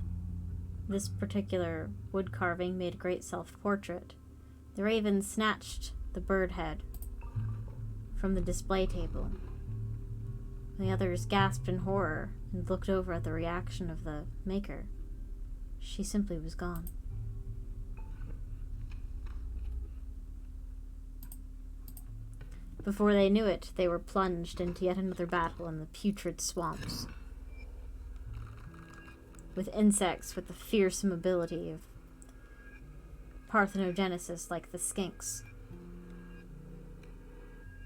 [SPEAKER 1] this particular wood carving made a great self-portrait, the raven snatched the bird head from the display table. The others gasped in horror and looked over at the reaction of the maker. She simply was gone. Before they knew it, they were plunged into yet another battle in the putrid swamps, with insects with the fearsome ability of parthenogenesis like the skinks.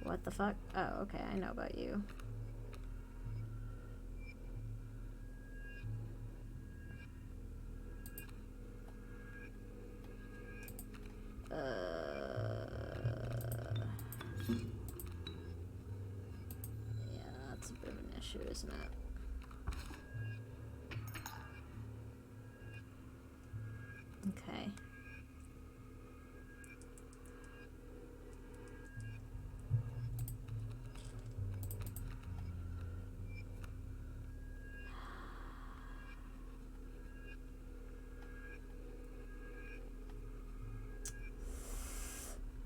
[SPEAKER 1] What the fuck? Oh, okay, I know about you. Yeah, that's a bit of an issue, isn't it? Okay.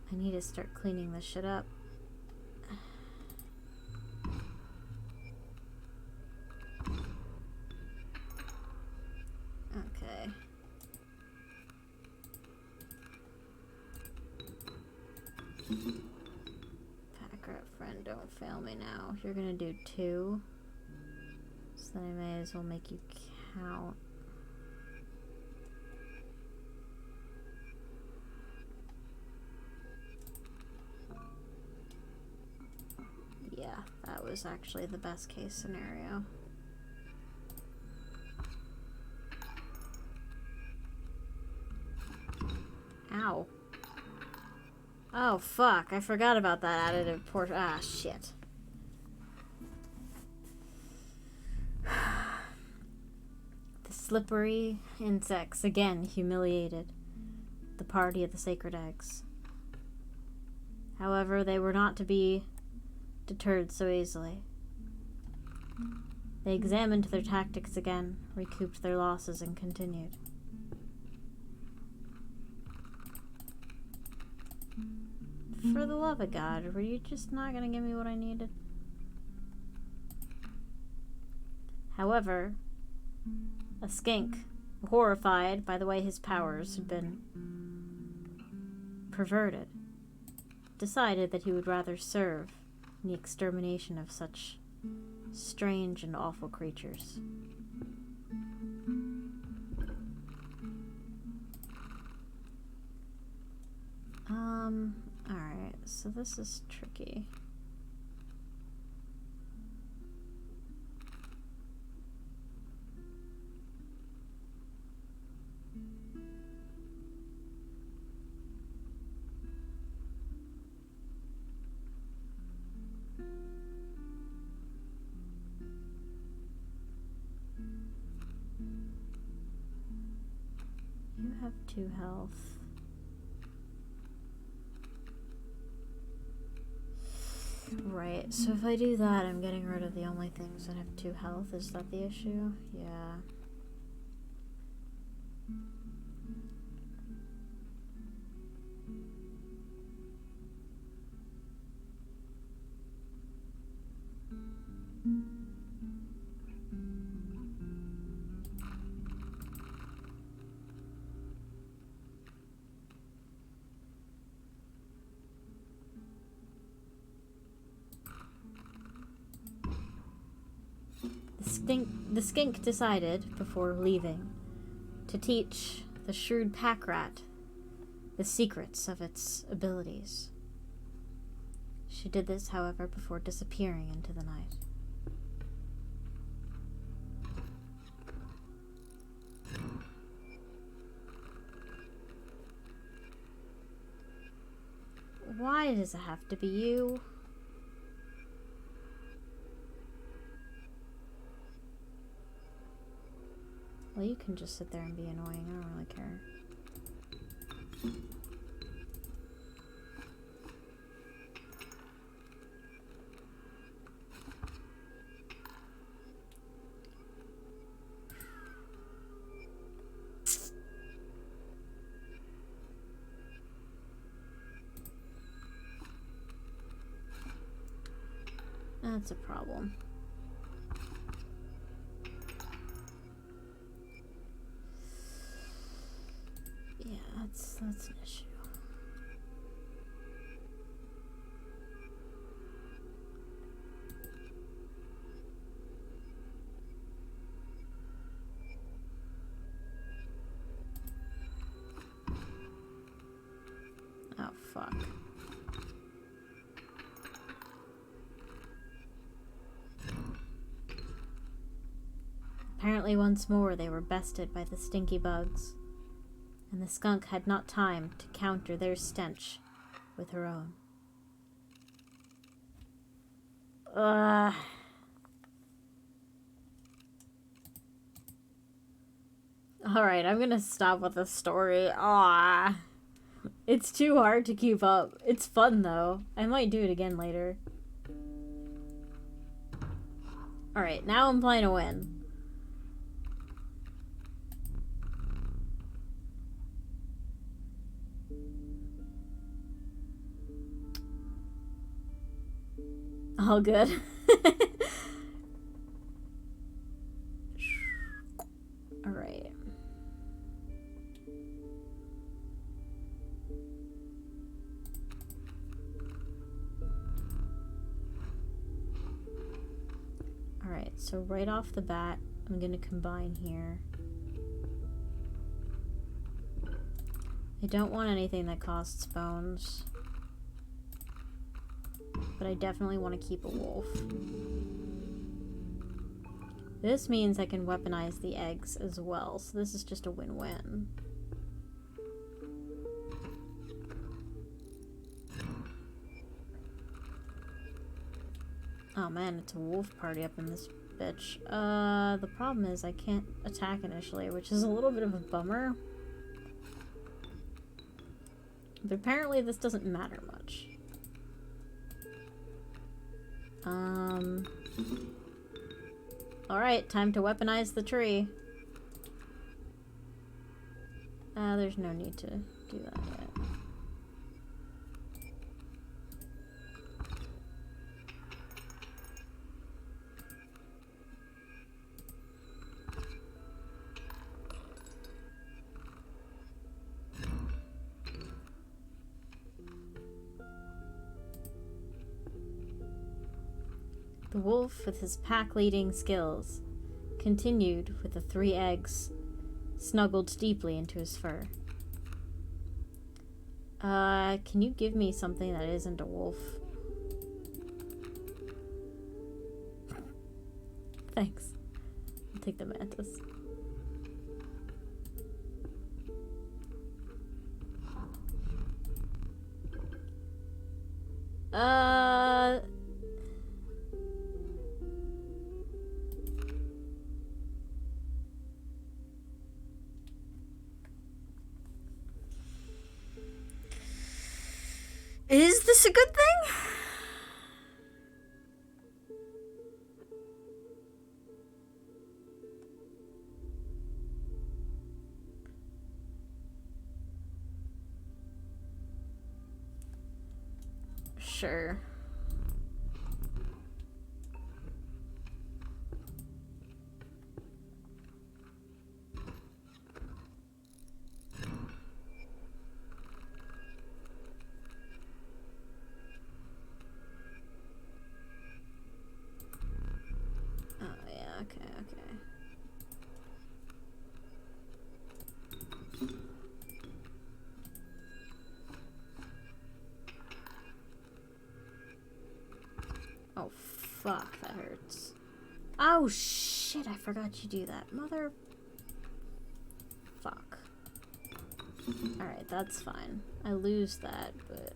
[SPEAKER 1] I need to start cleaning this shit up. Okay. Pack rat friend, don't fail me now. You're gonna do 2, so then I may as well make you count. Yeah, that was actually the best case scenario. Ow. Oh, fuck. I forgot about that additive port. Ah, shit. The slippery insects again humiliated the party of the sacred eggs. However, they were not to be deterred so easily. They examined their tactics again, recouped their losses, and continued. For the love of God, were you just not going to give me what I needed? However, a skink, horrified by the way his powers had been perverted, decided that he would rather serve in the extermination of such strange and awful creatures. Alright, so this is tricky. You have 2 health. Right, so if I do that, I'm getting rid of the only things that have 2 health. Is that the issue? Yeah. The skink decided, before leaving, to teach the shrewd pack rat the secrets of its abilities. She did this, however, before disappearing into the night. Why does it have to be you? Well, you can just sit there and be annoying. I don't really care. That's a problem. Yeah, that's an issue. Oh, fuck. Apparently once more they were bested by the stinky bugs, and the skunk had not time to counter their stench with her own. Ugh. Alright, I'm gonna stop with the story. Ah, it's too hard to keep up. It's fun though. I might do it again later. Alright, now I'm playing to win. All good. All right. All right, so right off the bat, I'm going to combine here. I don't want anything that costs bones. But I definitely want to keep a wolf. This means I can weaponize the eggs as well, so this is just a win-win. Oh man, it's a wolf party up in this bitch. The problem is I can't attack initially, which is a little bit of a bummer. But apparently this doesn't matter much. Alright, time to weaponize the tree. There's no need to do that yet. The wolf, with his pack-leading skills, continued with the 3 eggs snuggled deeply into his fur. Can you give me something that isn't a wolf? Thanks. I'll take the mantis. Is this a good thing? Sure. Oh, fuck, that hurts. Oh, shit, I forgot you do that. Mother... Fuck. Alright, that's fine. I lose that, but...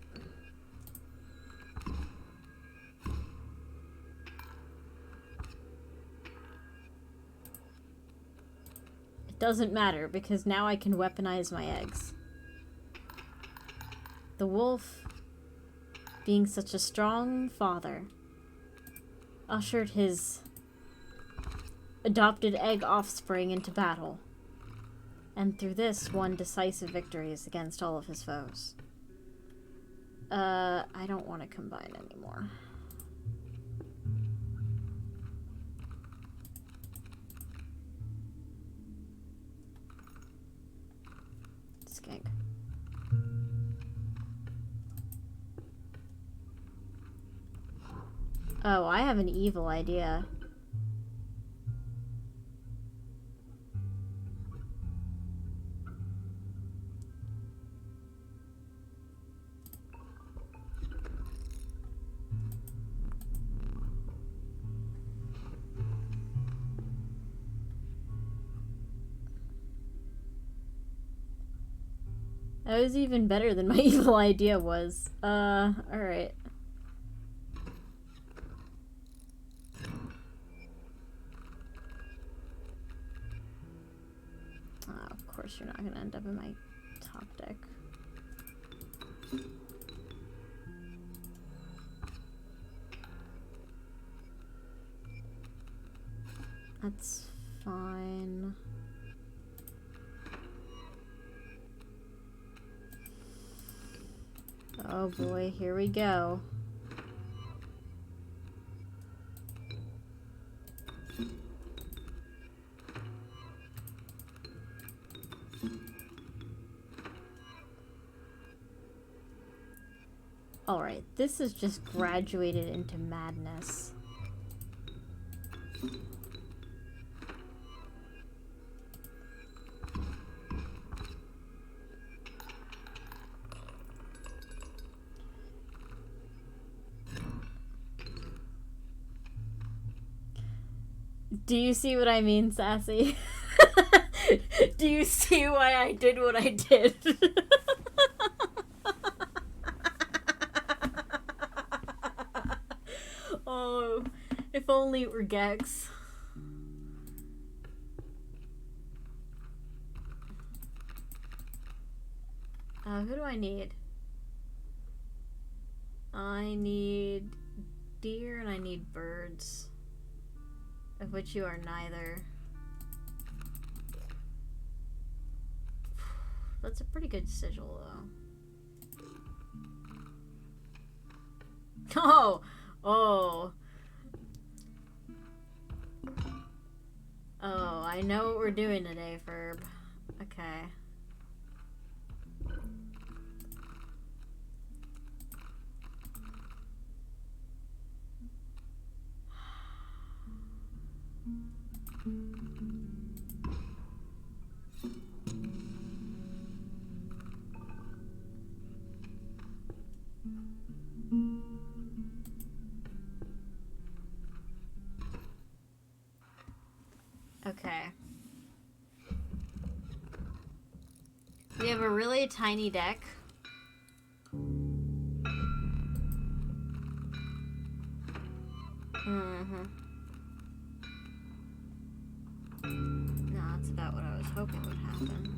[SPEAKER 1] It doesn't matter, because now I can weaponize my eggs. The wolf, being such a strong father, ushered his adopted egg offspring into battle, and through this won decisive victories against all of his foes. I don't want to combine anymore. Skank. Oh, I have an evil idea. That was even better than my evil idea was. Alright. Of course you're not gonna end up in my top deck. That's fine. Oh boy, here we go. Alright, this has just graduated into madness. Do you see what I mean, Sassy? Do you see why I did what I did? Oh, if only it were Gex. who do I need? I need deer and I need birds. Of which you are neither. That's a pretty good sigil, though. Oh! Oh! Oh, I know what we're doing today, Ferb. Okay. Okay. We have a really tiny deck. Mm-hmm. No, that's about what I was hoping would happen.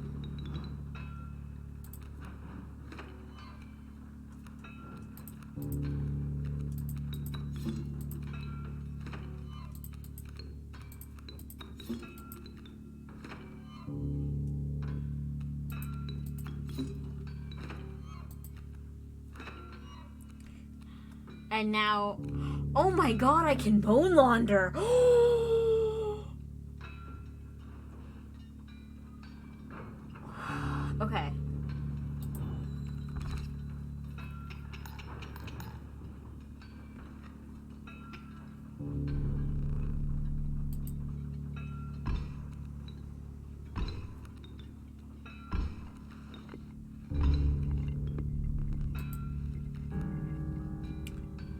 [SPEAKER 1] And now, oh my god, I can bone launder. Okay.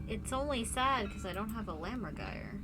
[SPEAKER 1] It's only sad because I don't have a Lammergeier.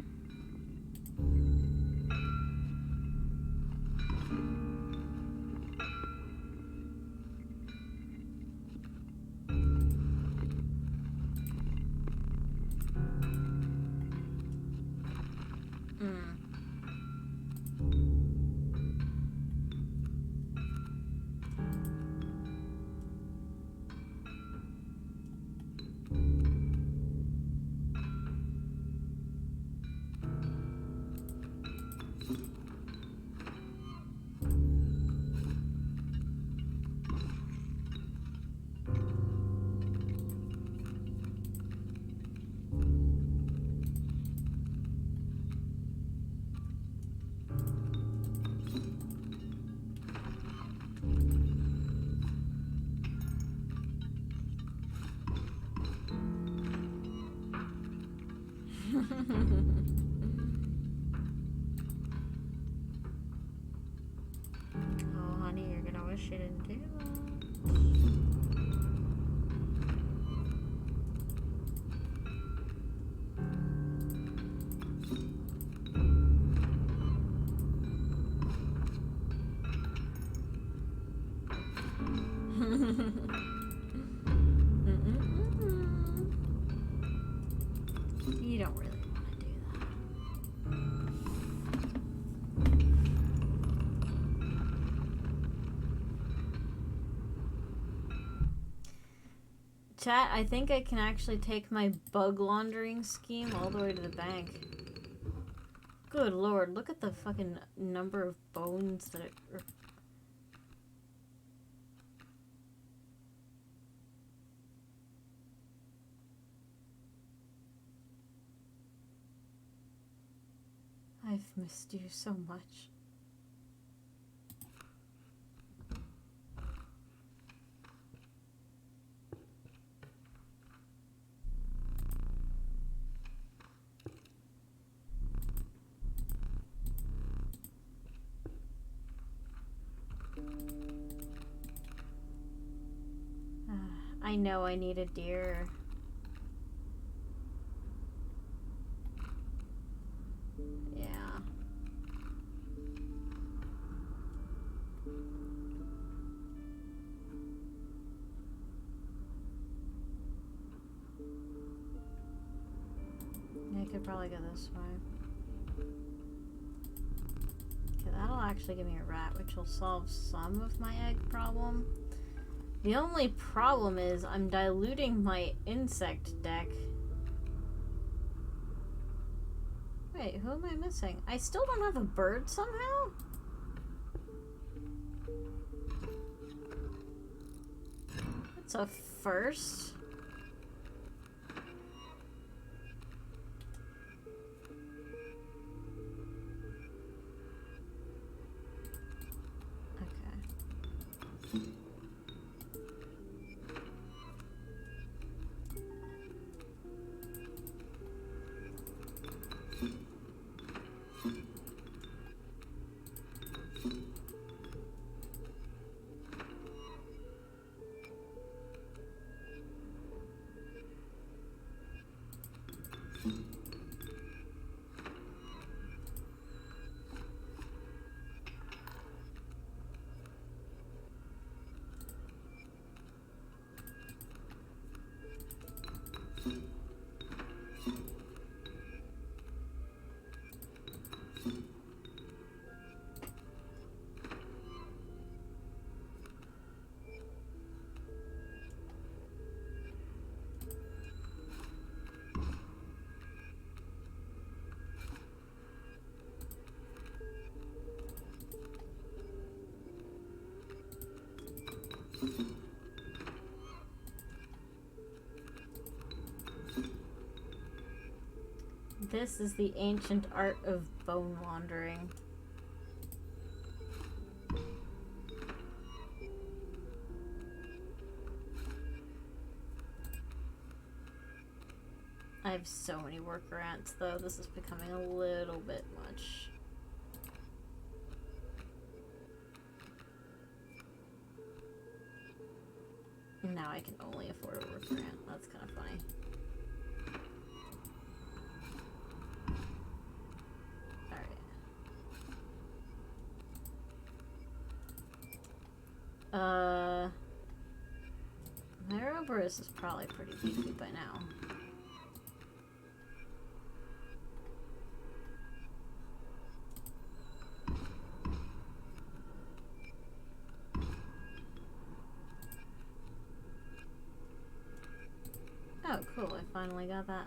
[SPEAKER 1] Oh, honey, you're gonna wish you didn't do You don't really want to do that. Chat, I think I can actually take my bug laundering scheme all the way to the bank. Good lord, look at the fucking number of bones that it... I've missed you so much. I know I need a deer. Yeah. I could probably go this way. Okay, that'll actually give me a rat, which will solve some of my egg problem. The only problem is I'm diluting my insect deck. Wait, who am I missing? I still don't have a bird somehow? That's a first. This is the ancient art of bone laundering. I have so many worker ants, though. This is becoming a little bit much. Now I can only afford a worker ant. That's kind of funny. My Ouroboros is probably pretty beefy by now. Oh, cool, I finally got that.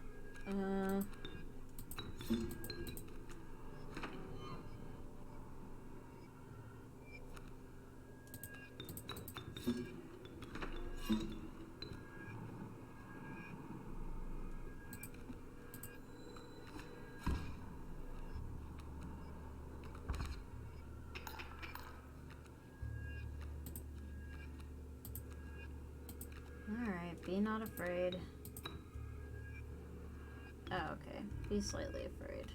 [SPEAKER 1] Alright, be not afraid. Oh, okay. Be slightly afraid.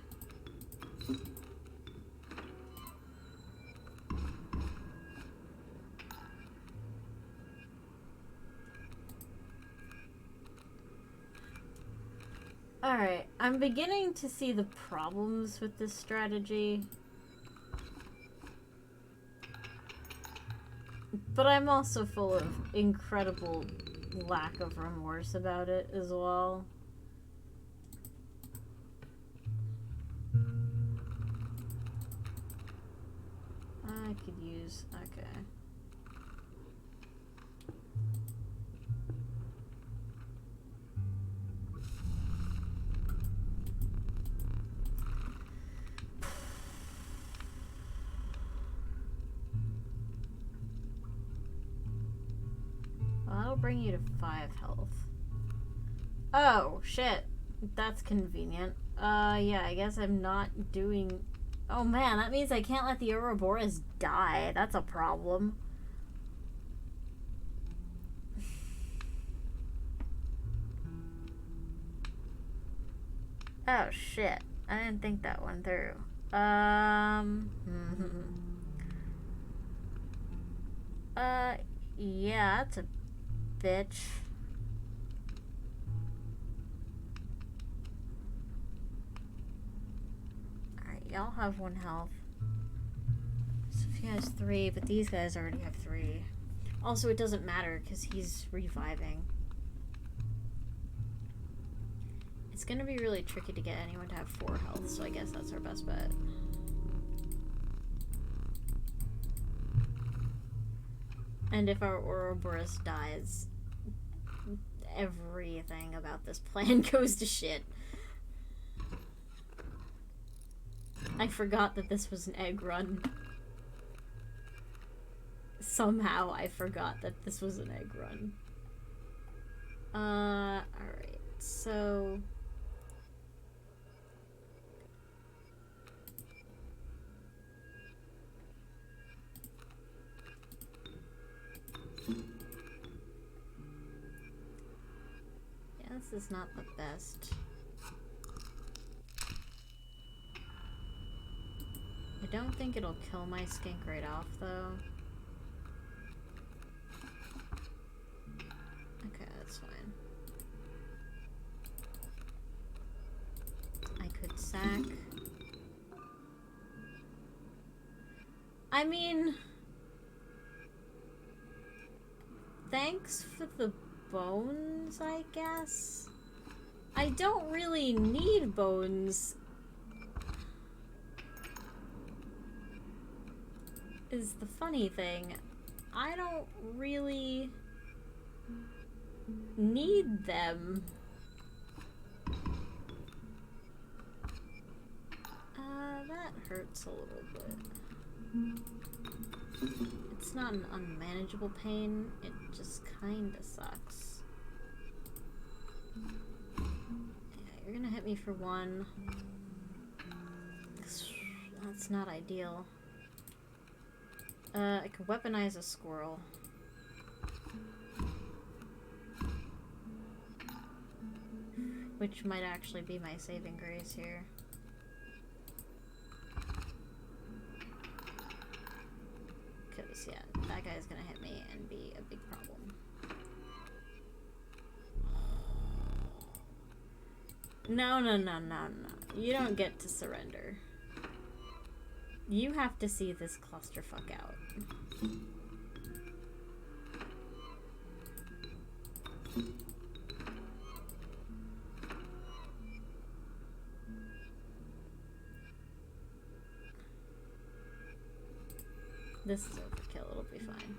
[SPEAKER 1] Alright, I'm beginning to see the problems with this strategy. But I'm also full of incredible lack of remorse about it as well. I could use... okay. Well, that'll bring you to 5 health. Oh, shit. That's convenient. Yeah, I guess I'm not doing... oh man, that means I can't let the Ouroboros die. That's a problem. Oh shit. I didn't think that one through. Yeah, that's a bitch. Alright, y'all have 1 health. Sophia has 3, but these guys already have 3. Also, it doesn't matter because he's reviving. It's gonna be really tricky to get anyone to have 4 health, so I guess that's our best bet. And if our Ouroboros dies, everything about this plan goes to shit. I forgot that this was an egg run. Somehow I forgot that this was an egg run. Alright, so... yeah, this is not the best. I don't think it'll kill my skink right off, though. Okay, that's fine. I could sack. I mean... thanks for the bones, I guess? I don't really need bones. Is the funny thing. I don't really need them. That hurts a little bit. It's not an unmanageable pain, it just kinda sucks. Yeah, you're gonna hit me for one. That's not ideal. I could weaponize a squirrel. Which might actually be my saving grace here. Because, yeah, that guy's gonna hit me and be a big problem. No, no, no, no, no. You don't get to surrender. You have to see this clusterfuck out. This is overkill, it'll be fine.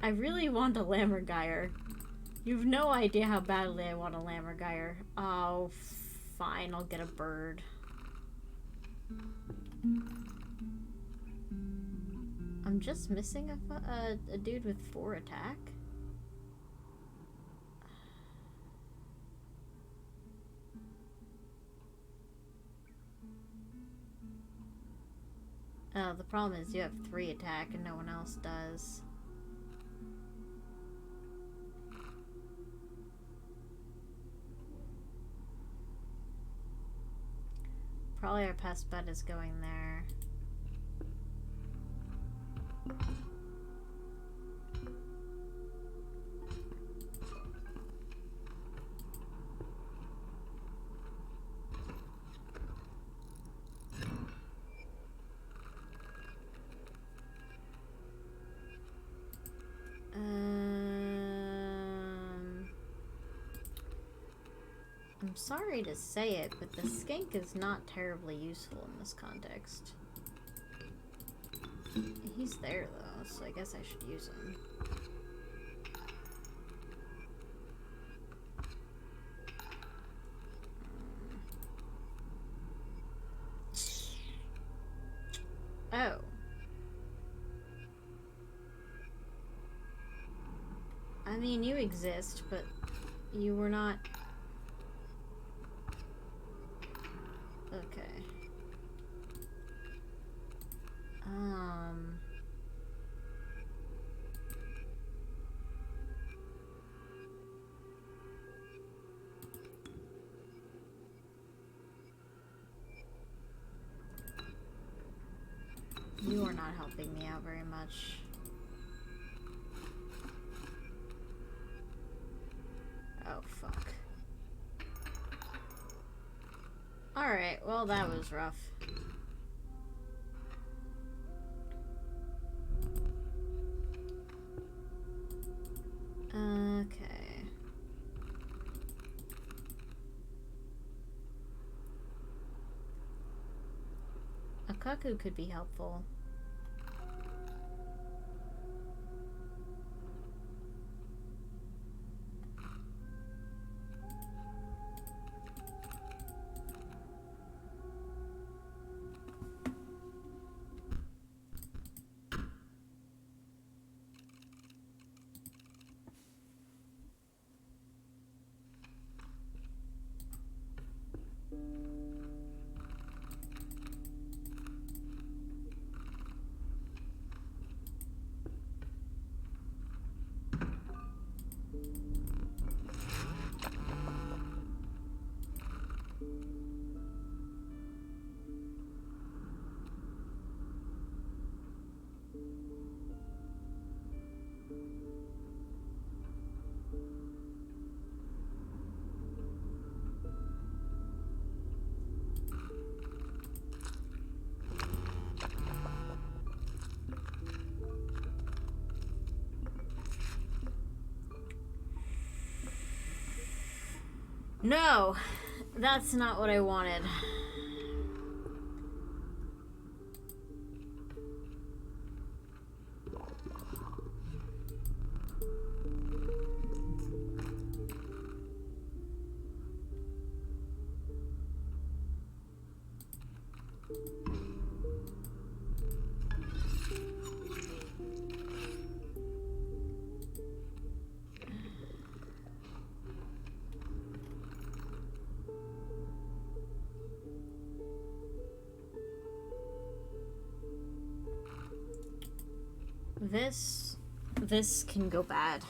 [SPEAKER 1] I really want a Lammergeier. You've no idea how badly I want a Lammergeier. Oh, fine, I'll get a bird. I'm just missing a dude with 4 attack. The problem is you have 3 attack and no one else does. Probably our best bet is going there. I'm sorry to say it, but the skink is not terribly useful in this context. He's there though, so I guess I should use him. Oh. I mean, you exist, but you were not... Okay. You are not helping me out very much. Oh, fuck. Alright, well, that was rough. Okay. cuckoo could be helpful. No, that's not what I wanted. This can go bad.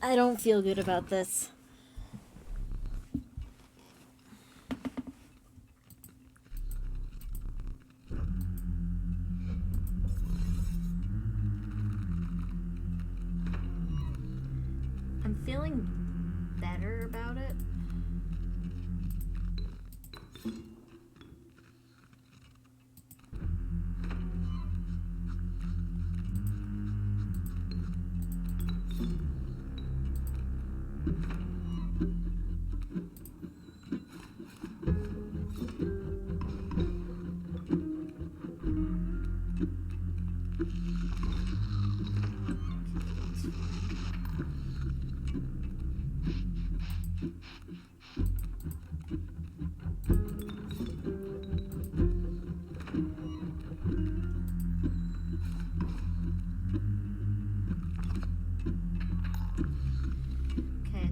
[SPEAKER 1] I don't feel good about this. I'm feeling better about it.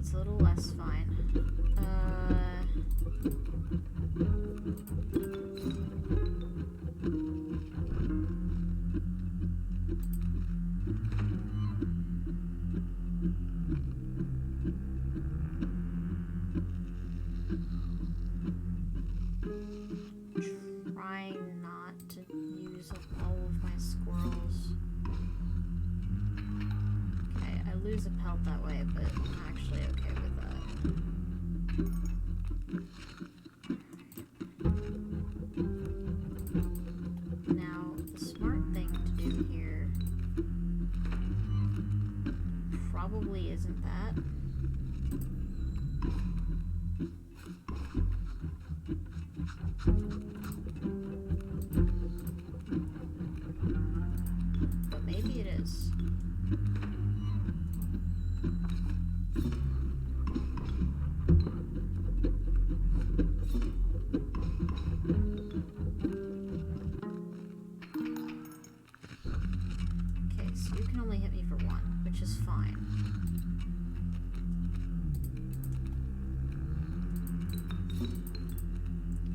[SPEAKER 1] It's a little less fine. Trying not to use up all of my squirrels. Okay, I lose a pelt that way, but I'm actually okay with that. Now, the smart thing to do here probably isn't that. But maybe it is. Okay, so you can only hit me for one, which is fine.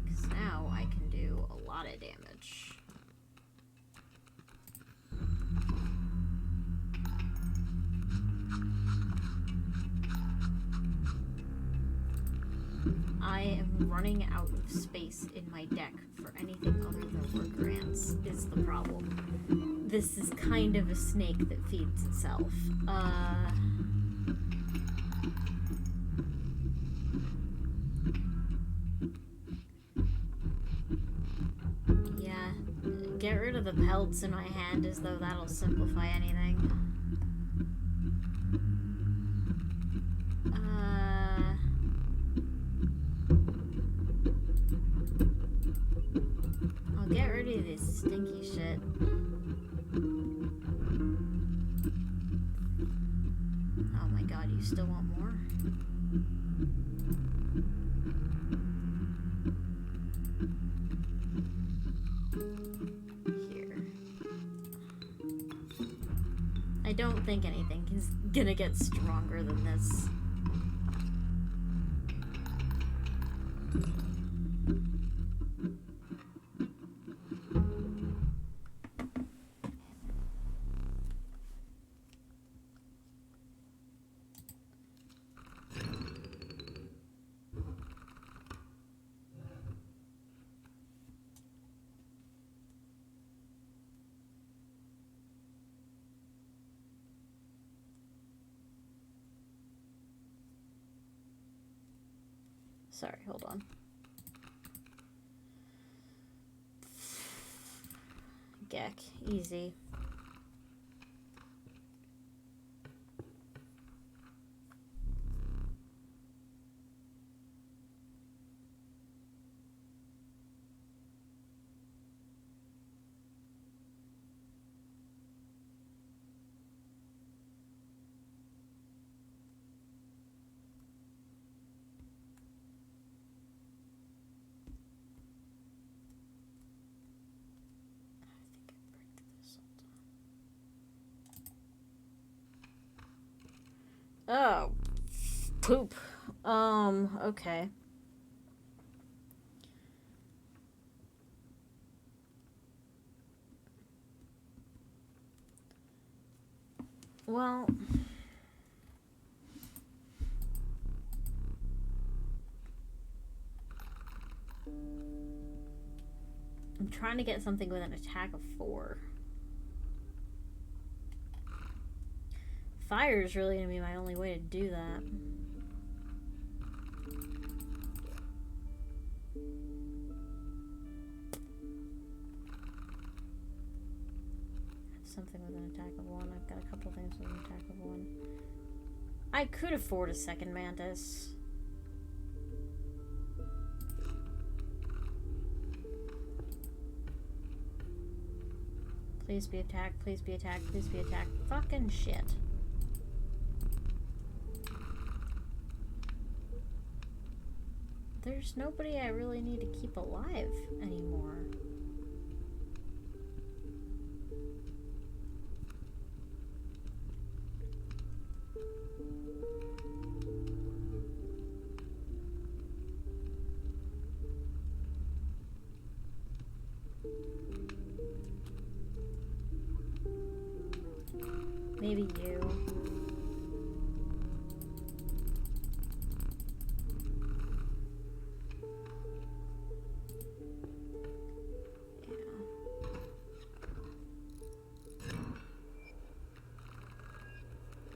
[SPEAKER 1] Because now I can do a lot of damage. I am running out of space in my deck for anything other than worker ants is the problem. This is kind of a snake that feeds itself. Yeah, get rid of the pelts in my hand as though that'll simplify anything. still want more? Here. I don't think anything is gonna get stronger than this. Sorry, hold on. Geck, easy. Oh, poop. Okay. Well, I'm trying to get something with an attack of 4. Fire is really gonna be my only way to do that. Something with an attack of 1. I've got a couple things with an attack of 1. I could afford a second mantis. Please be attacked, please be attacked, please be attacked. Fucking shit. There's nobody I really need to keep alive anymore. Maybe you.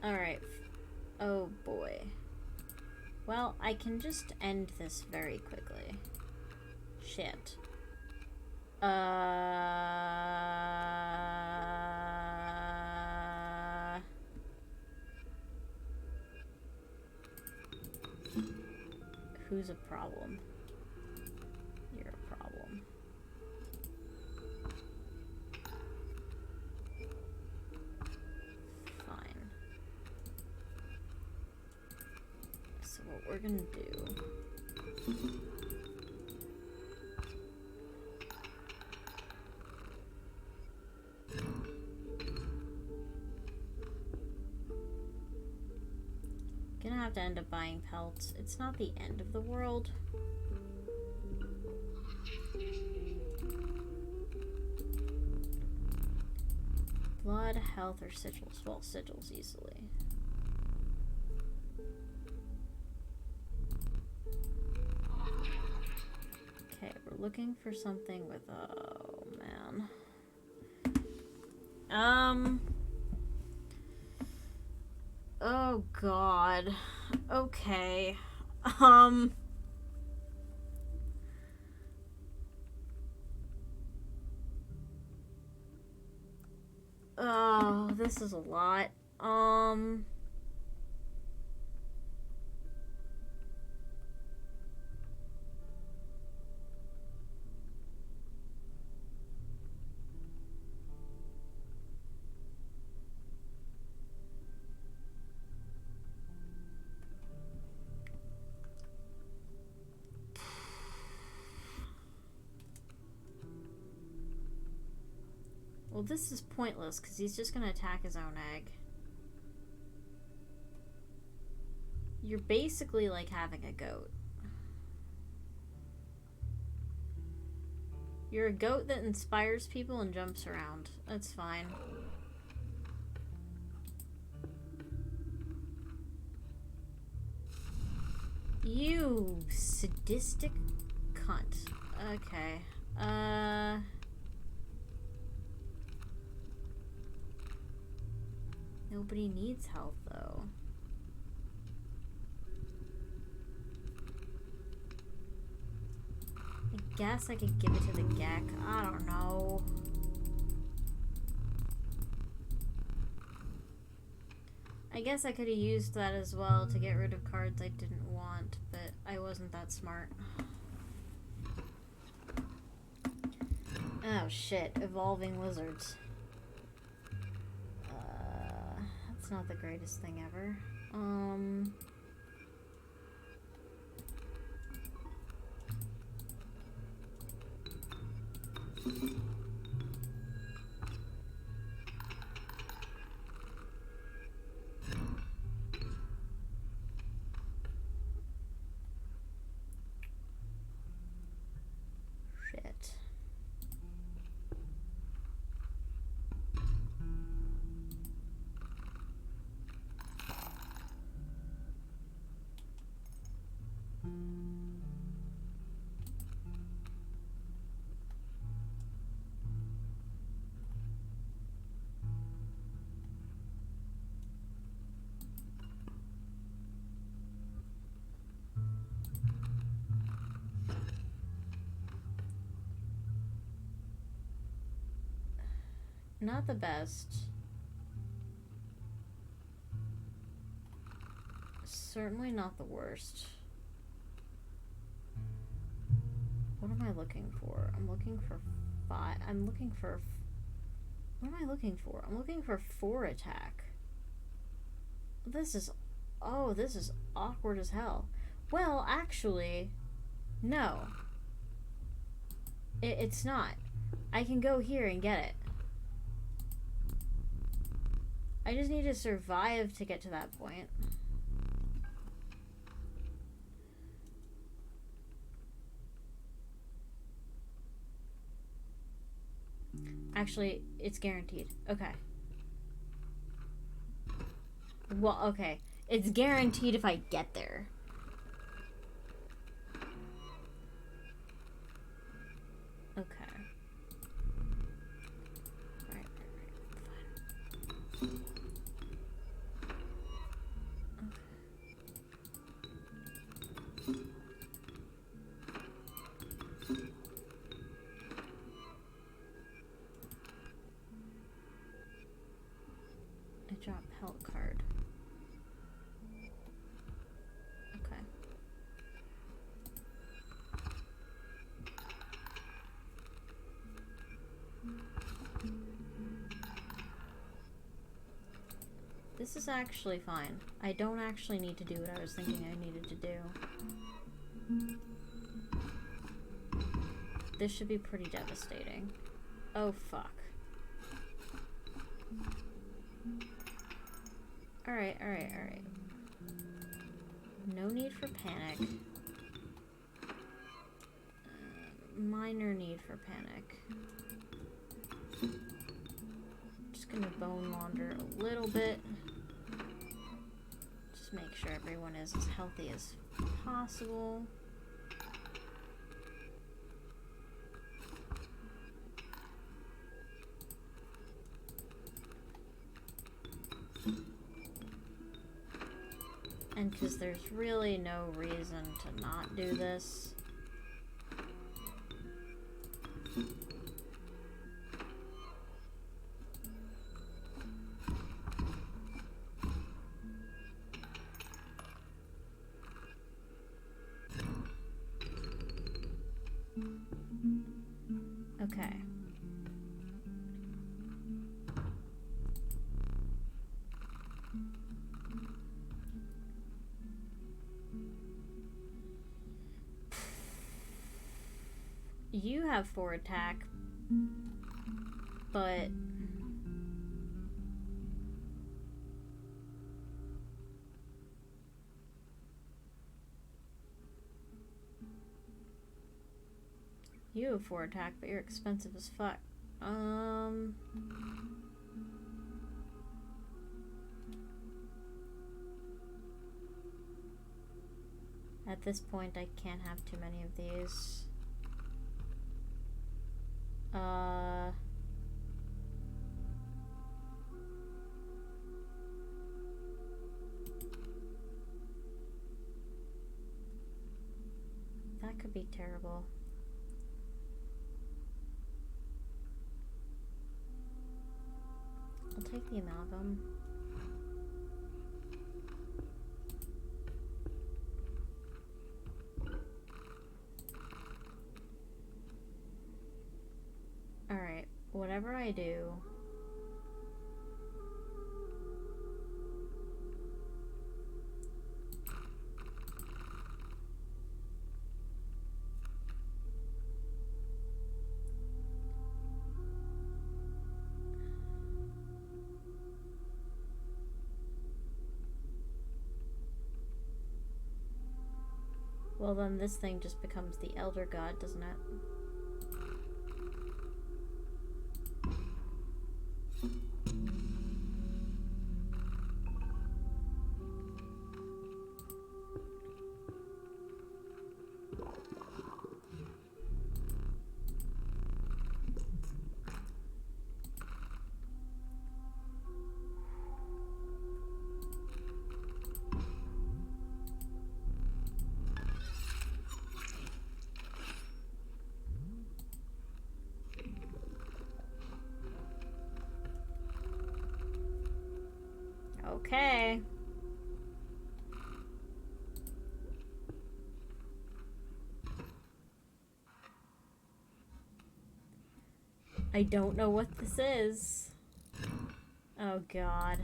[SPEAKER 1] Alright. Oh boy. Well, I can just end this very quickly. Shit. Who's a problem? You're a problem. Fine. So what we're gonna do... Gonna have to end up buying pelts. It's not the end of the world. Blood, health, or sigils? Well, sigils easily. Okay, we're looking for something with... Oh, man. Oh, God. Okay. Oh, this is a lot. Well, this is pointless because he's just gonna attack his own egg. You're basically like having a goat. You're a goat that inspires people and jumps around. That's fine. You sadistic cunt. Okay. Nobody needs health, though. I guess I could give it to the Gek. I don't know. I guess I could have used that as well to get rid of cards I didn't want, but I wasn't that smart. Oh shit, evolving lizards. That's not the greatest thing ever. Shit. Not the best. Certainly not the worst. What am I looking for? I'm looking for 5. I'm looking for... What am I looking for? I'm looking for 4 attack. This is... Oh, this is awkward as hell. Well, actually, no. It's not. I can go here and get it. I just need to survive to get to that point. Actually, it's guaranteed. Okay. Well, okay. It's guaranteed if I get there. Okay. Right. Fine. Drop health card. Okay. This is actually fine. I don't actually need to do what I was thinking I needed to do. This should be pretty devastating. Oh, fuck. Alright. No need for panic. Minor need for panic. Just gonna bone launder a little bit. Just make sure everyone is as healthy as possible. And because there's really no reason to not do this. Okay. You have 4 attack, but You have 4 attack, but you're expensive as fuck. At this point, I can't have too many of these. That could be terrible. I'll take the amalgam. Alright, whatever I do... Well, then this thing just becomes the Elder God, doesn't it? Okay. I don't know what this is. Oh God.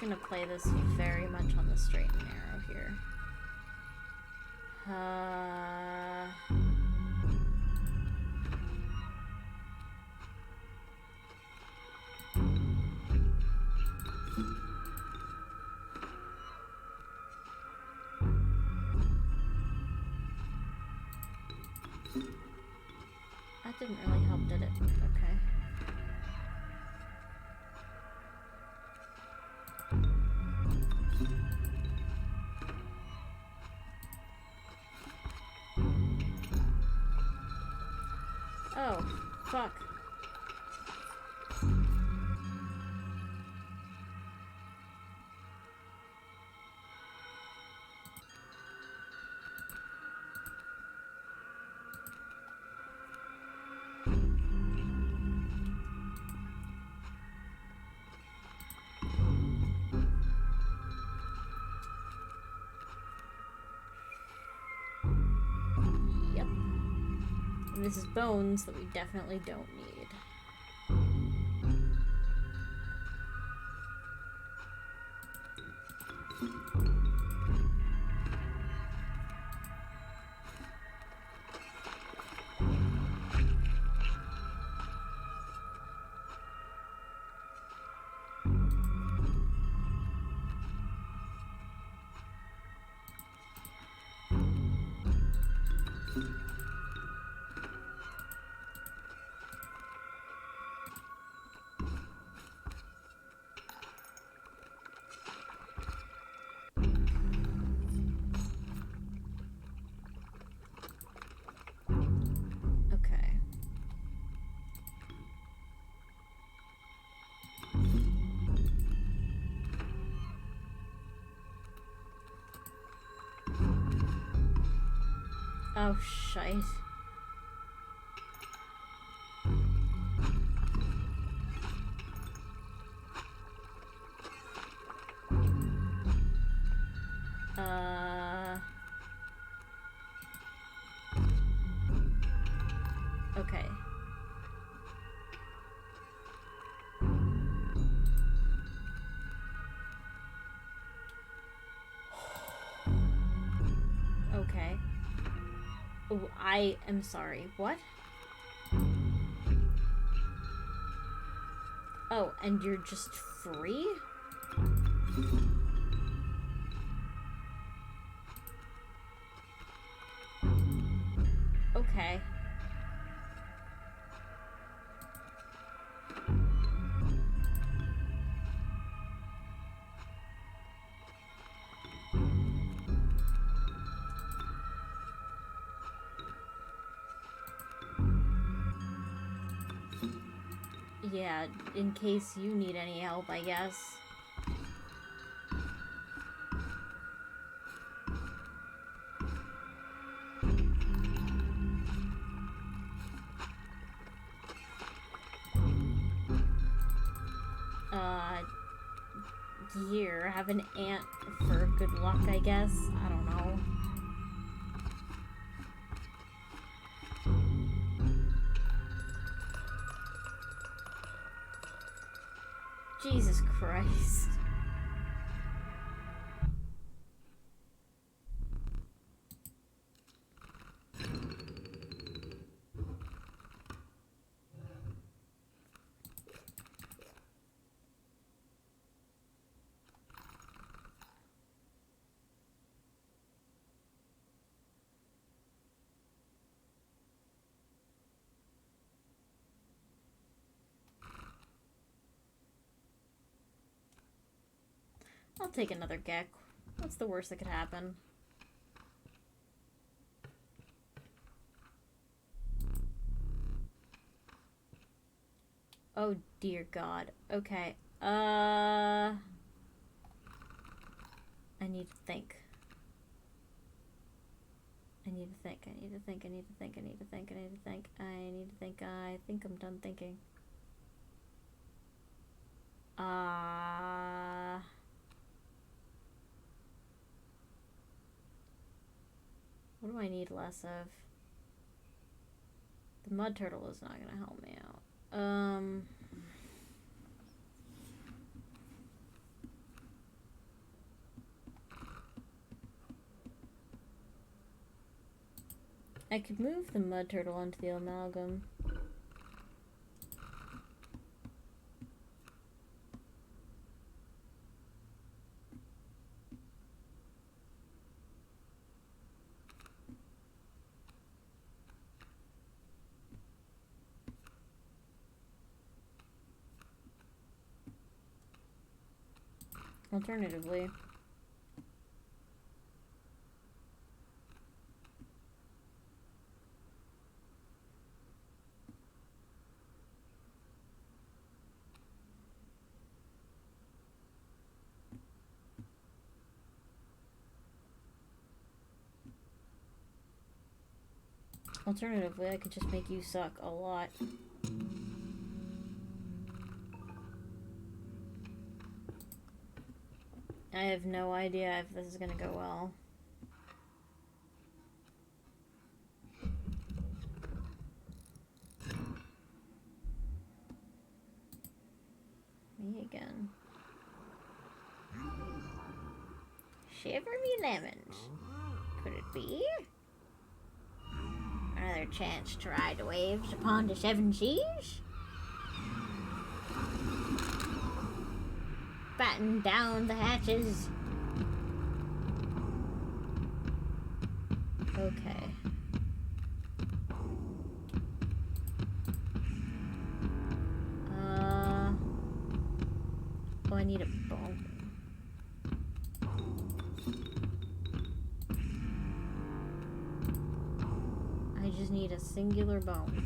[SPEAKER 1] Gonna play this very much on the straight and narrow here. That didn't really help, did it? Okay. Oh, fuck. This is bones that we definitely don't need. Oh, shite. Okay. Okay. Oh, I am sorry. What? Oh, and you're just free? Okay. Yeah, in case you need any help, I guess. Here, have an ant for good luck, I guess. I don't know. Jesus Christ. I'll take another geck. What's the worst that could happen? Oh dear God. Okay. I need to think. I need to think. I need to think. I need to think. I need to think. I need to think. I need to think. I think I'm done thinking. What do I need less of? The mud turtle is not gonna help me out. I could move the mud turtle into the amalgam. Alternatively, I could just make you suck a lot. I have no idea if this is gonna go well. Me again. Shiver me lemons. Could it be? Another chance to ride the waves upon the seven seas? Batten down the hatches. Okay. Oh, I need a bone. I just need a singular bone.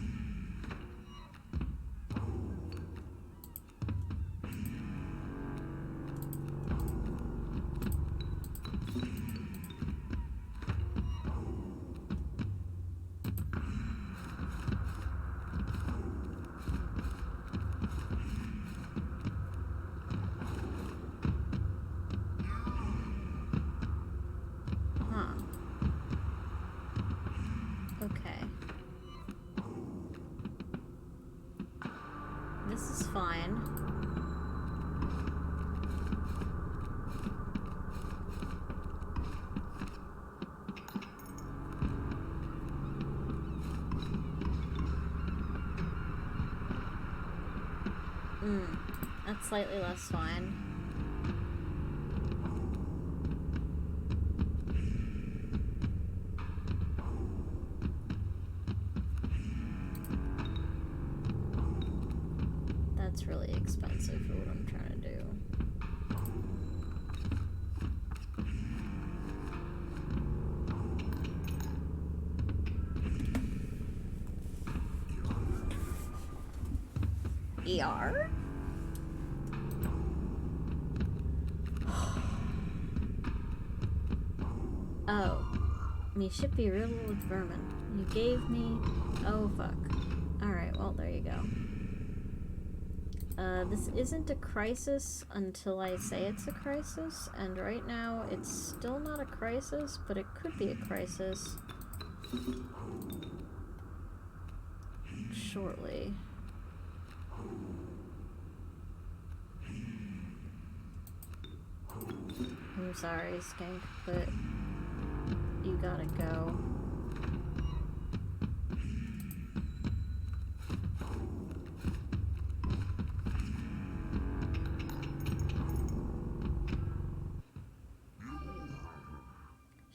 [SPEAKER 1] fine. That's slightly less fine. That's really expensive for what I'm trying to do. ER? Oh. Me should be riddled with vermin. You gave me... Oh, fuck. Alright, well, there you go. This isn't a crisis until I say it's a crisis, and right now it's still not a crisis, but it could be a crisis shortly. I'm sorry, Skank, but you gotta go.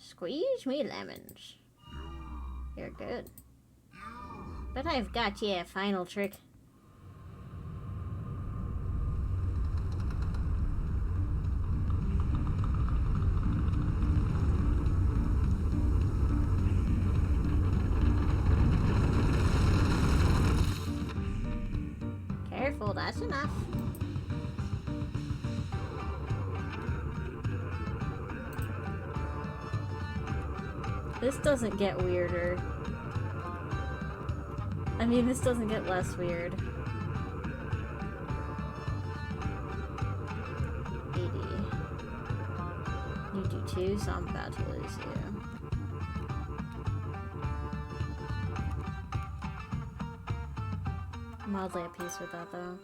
[SPEAKER 1] Squeeze me lemons. You're good. But I've got you a final trick. Careful, that's enough. This doesn't get weirder. I mean, this doesn't get less weird. 80. You do too, so I'm about to lose you. I'm mildly at peace with that, though.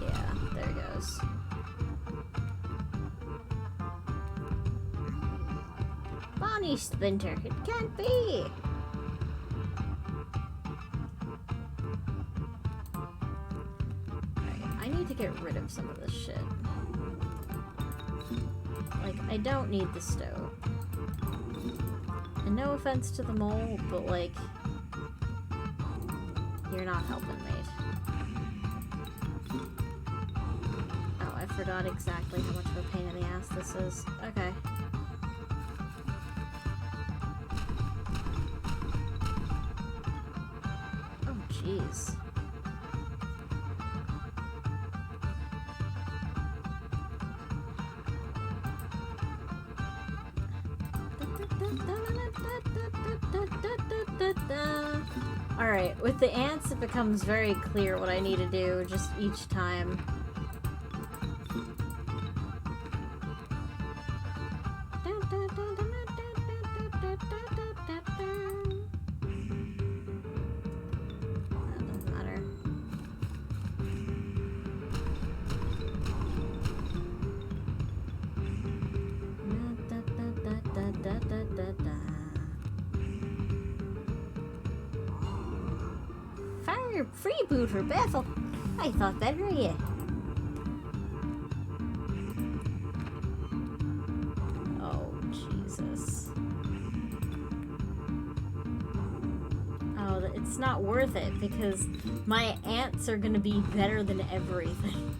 [SPEAKER 1] Yeah, there it goes. Bonnie Splinter, it can't be! Alright, I need to get rid of some of this shit. Like, I don't need the stove. And no offense to the mole, but like, you're not helping, mate. Oh, I forgot exactly how much of a pain in the ass this is. Okay. Jeez. Alright, with the ants it becomes very clear what I need to do just each time. Freeboot for Bethel. I thought better of you. Oh, Jesus. Oh, it's not worth it because my ants are gonna be better than everything.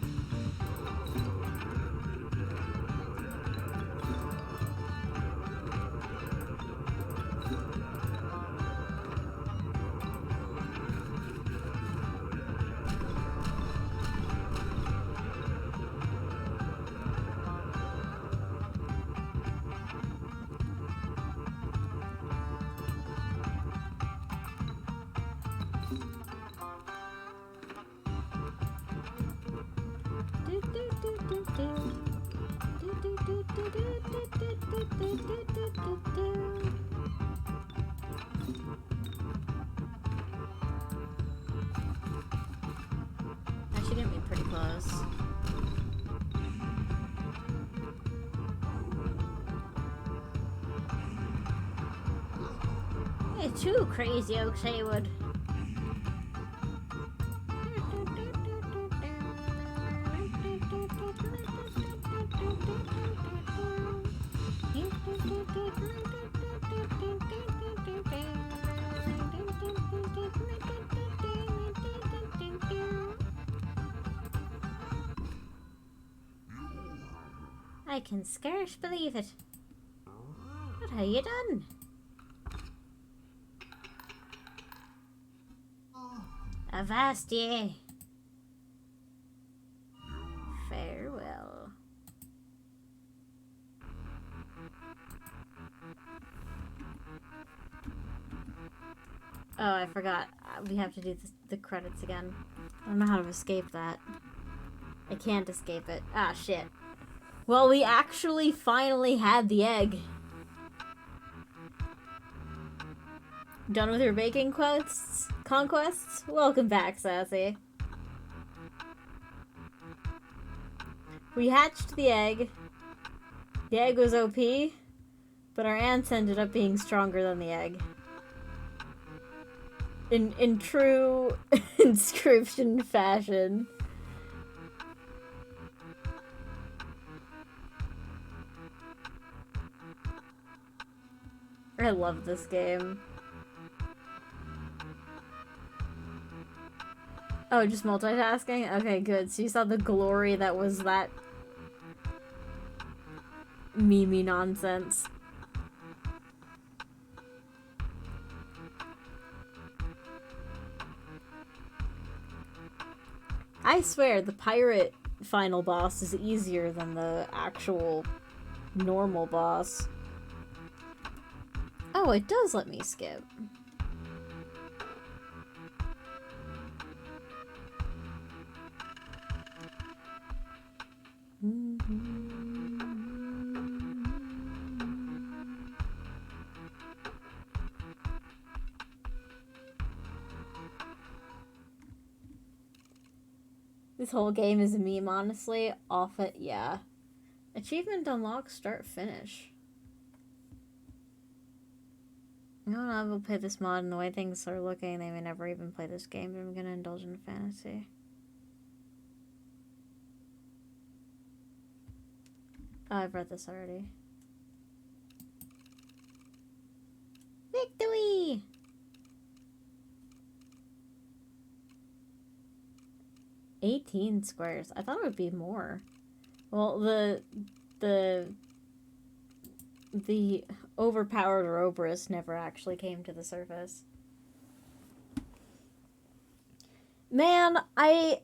[SPEAKER 1] this. Hey, too crazy, Oaks Haywood. I can scarce believe it. What have you done? Avast ye. Farewell. Oh, I forgot. We have to do the credits again. I don't know how to escape that. I can't escape it. Ah, shit. Well, we actually finally had the egg. Done with your baking conquests? Welcome back, Sassy. We hatched the egg. The egg was OP, but our ants ended up being stronger than the egg. In true Scryption fashion. I love this game. Oh, just multitasking? Okay, good. So you saw the glory that was that meme nonsense. I swear, the pirate final boss is easier than the actual normal boss. Oh, it does let me skip. This whole game is a meme, honestly. Off it, yeah. Achievement unlocked, start, finish. I don't know, I will play this mod, and the way things are looking, they may never even play this game, but I'm gonna indulge in fantasy. Oh, I've read this already. Victory! $18 squares. I thought it would be more. Well, the overpowered Ouroboros never actually came to the surface. Man, I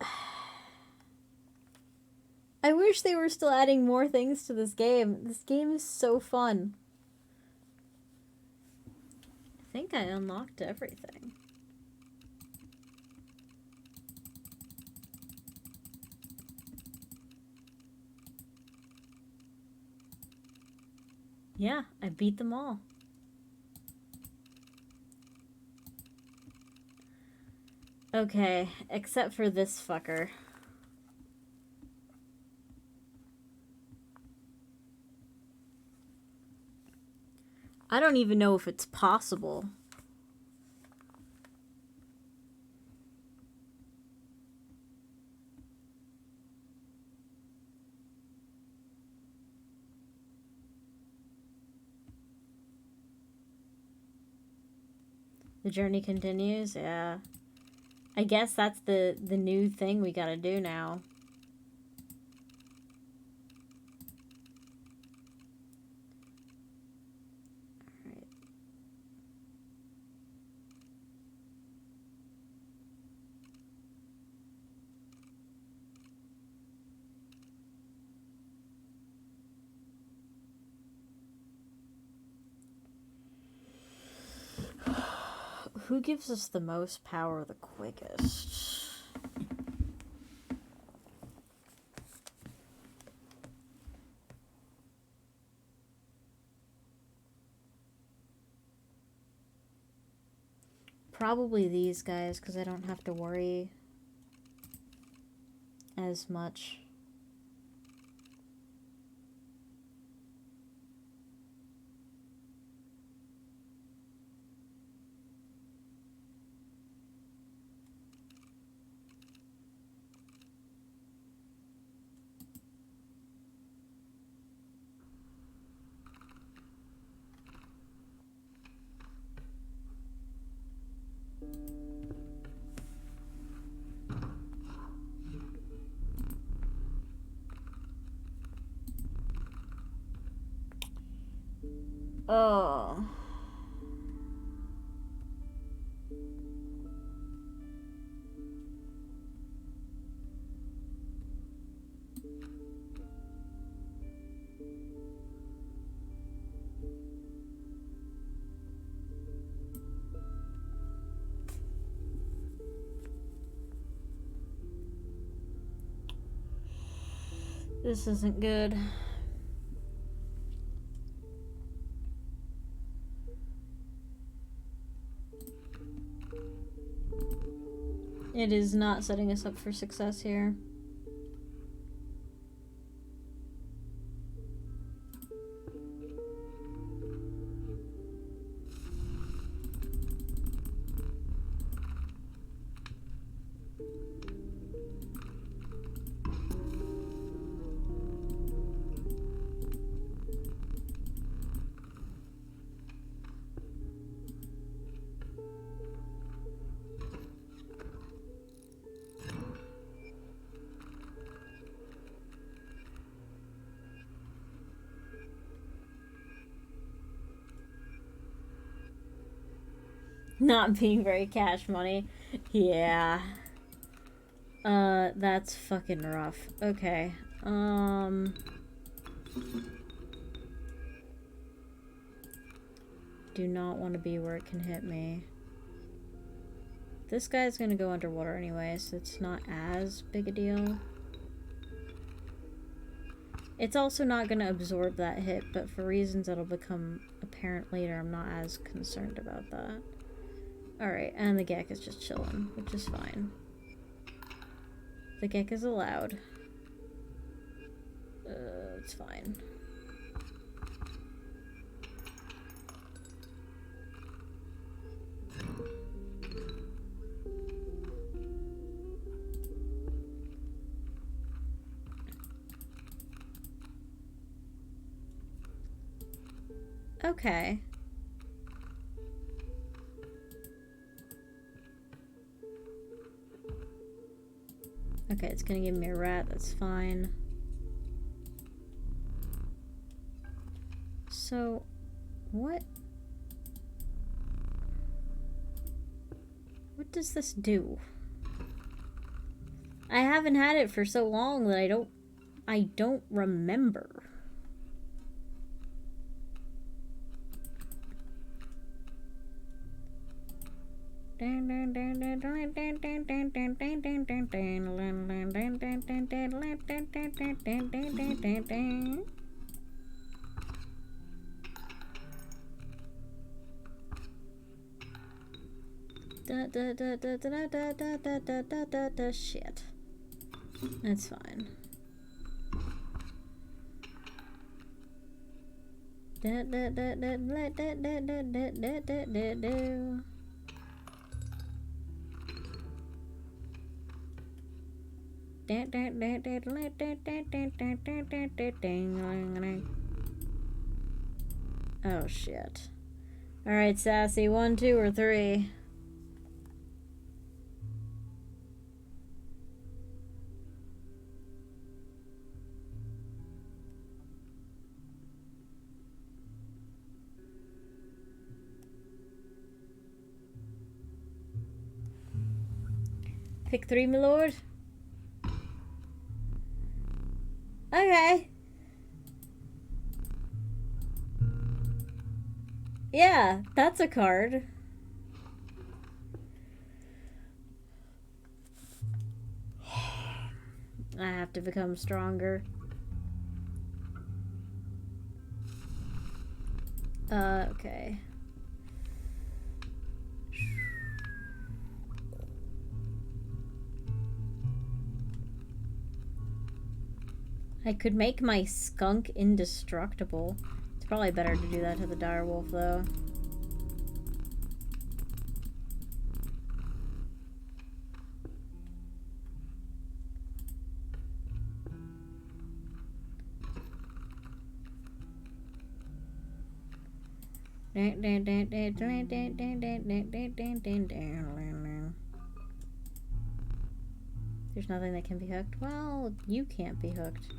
[SPEAKER 1] wish they were still adding more things to this game. This game is so fun. I think I unlocked everything. Yeah, I beat them all. Okay, except for this fucker. I don't even know if it's possible. The journey continues, yeah. I guess that's the new thing we gotta do now. Alright. Who gives us the most power the quickest? Probably these guys, because I don't have to worry as much. Oh. This isn't good. It is not setting us up for success here. Not being very cash money. Yeah. That's fucking rough. Okay. Do not want to be where it can hit me. This guy's gonna go underwater anyway, so it's not as big a deal. It's also not gonna absorb that hit, but for reasons that'll become apparent later, I'm not as concerned about that. Alright, and the Gek is just chilling, which is fine. The Gek is allowed. It's fine. Okay. Okay, it's gonna give me a rat, that's fine. So, what does this do? I haven't had it for so long that I don't remember. Shit. That's fine. Oh shit. Alright, Sassy, 1, 2, or 3? Pick 3, my lord. Okay. Yeah, that's a card. I have to become stronger. Okay. I could make my skunk indestructible. It's probably better to do that to the direwolf, though. There's nothing that can be hooked. Well, you can't be hooked.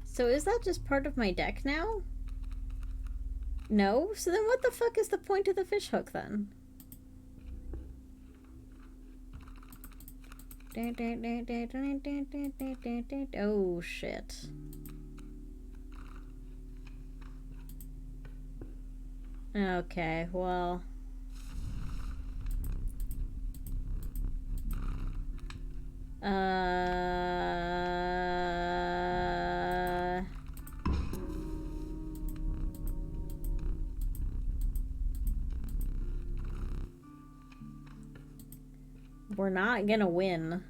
[SPEAKER 1] So is that just part of my deck now? No? So then what the fuck is the point of the fishhook then? Oh shit. Okay, well... We're not gonna win.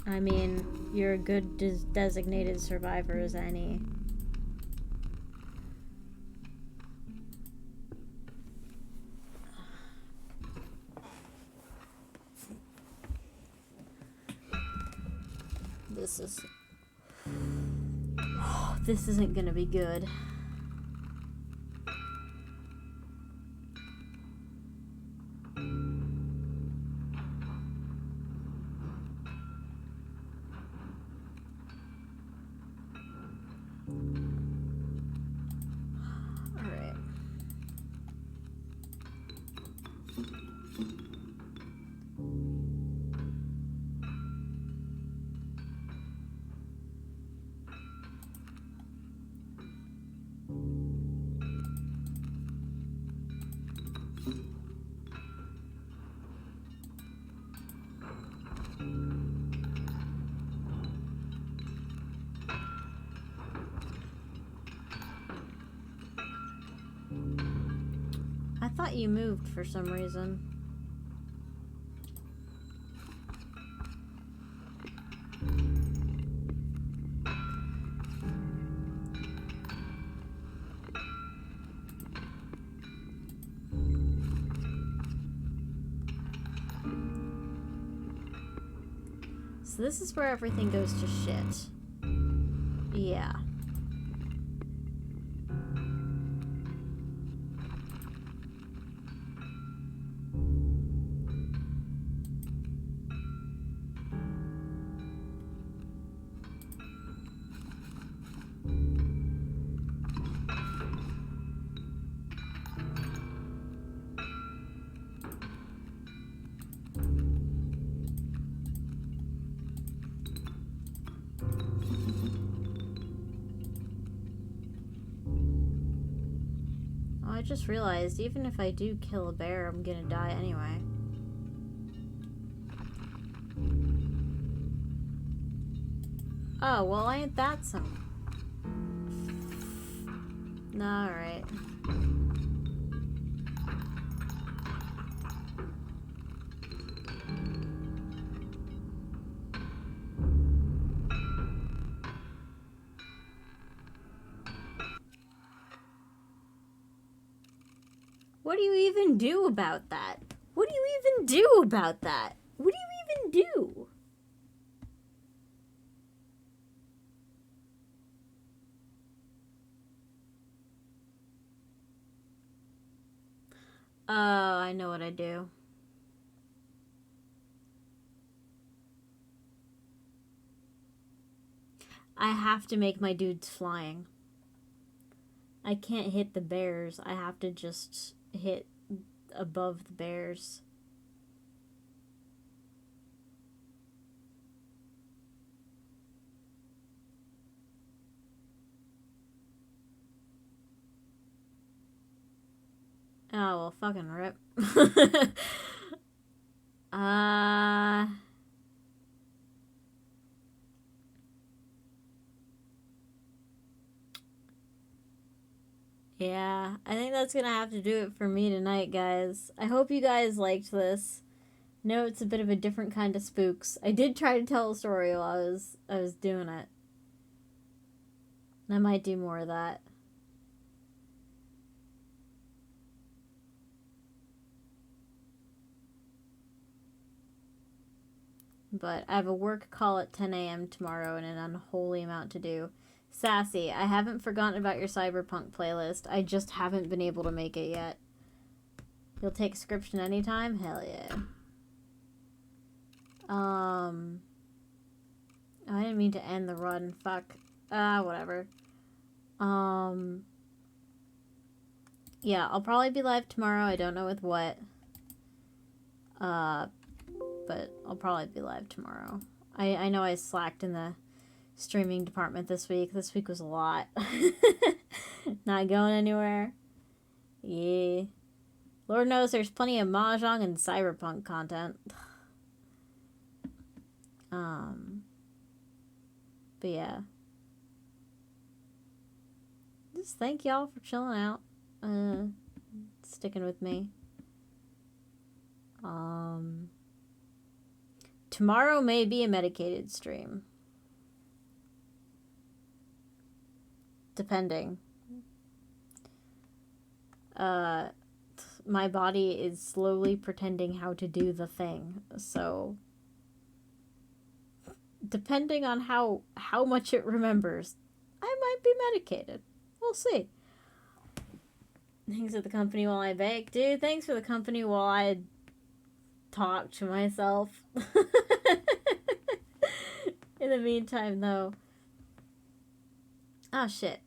[SPEAKER 1] I mean, you're a good designated survivor as any. This isn't gonna be good. I thought you moved for some reason. So this is where everything goes to shit. Yeah. I just realized, even if I do kill a bear, I'm gonna die anyway. Oh, well, ain't that some... Alright. What do you even do about that? What do you even do about that? What do you even do? Oh, I know what I do. I have to make my dudes flying. I can't hit the bears. I have to just hit above the bears. Oh, well, fucking rip. uh... Yeah, I think that's gonna have to do it for me tonight, guys. I hope you guys liked this. No, it's a bit of a different kind of spooks. I did try to tell a story while I was doing it. I might do more of that. But I have a work call at 10 a.m. tomorrow and an unholy amount to do. Sassy, I haven't forgotten about your Cyberpunk playlist. I just haven't been able to make it yet. You'll take Scryption anytime? Hell yeah. I didn't mean to end the run. Fuck. Whatever. Yeah, I'll probably be live tomorrow. I don't know with what. But I'll probably be live tomorrow. I know I slacked in the streaming department this week. This week was a lot. Not going anywhere. Yeah. Lord knows there's plenty of Mahjong and Cyberpunk content. But yeah. Just thank y'all for chilling out. Sticking with me. Tomorrow may be a medicated stream. Depending. My body is slowly pretending how to do the thing, so depending on how much it remembers, I might be medicated. We'll see. Thanks for the company while I bake. Dude, thanks for the company while I talk to myself. In the meantime, though. Oh, shit.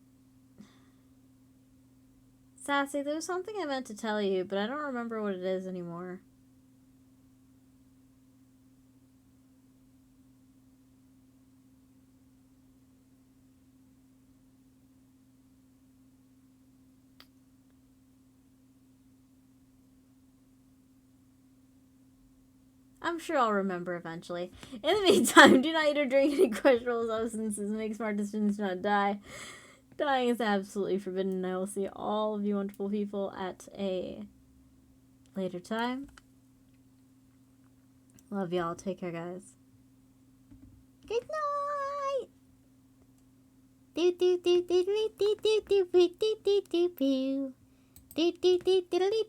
[SPEAKER 1] Sassy, there was something I meant to tell you, but I don't remember what it is anymore. I'm sure I'll remember eventually. In the meantime, do not eat or drink any questionable substances. Make smart decisions, do not die. Dying is absolutely forbidden. I will see all of you wonderful people at a later time. Love y'all. Take care, guys. Good night. Do do do do do do do do do do do do do do do do do do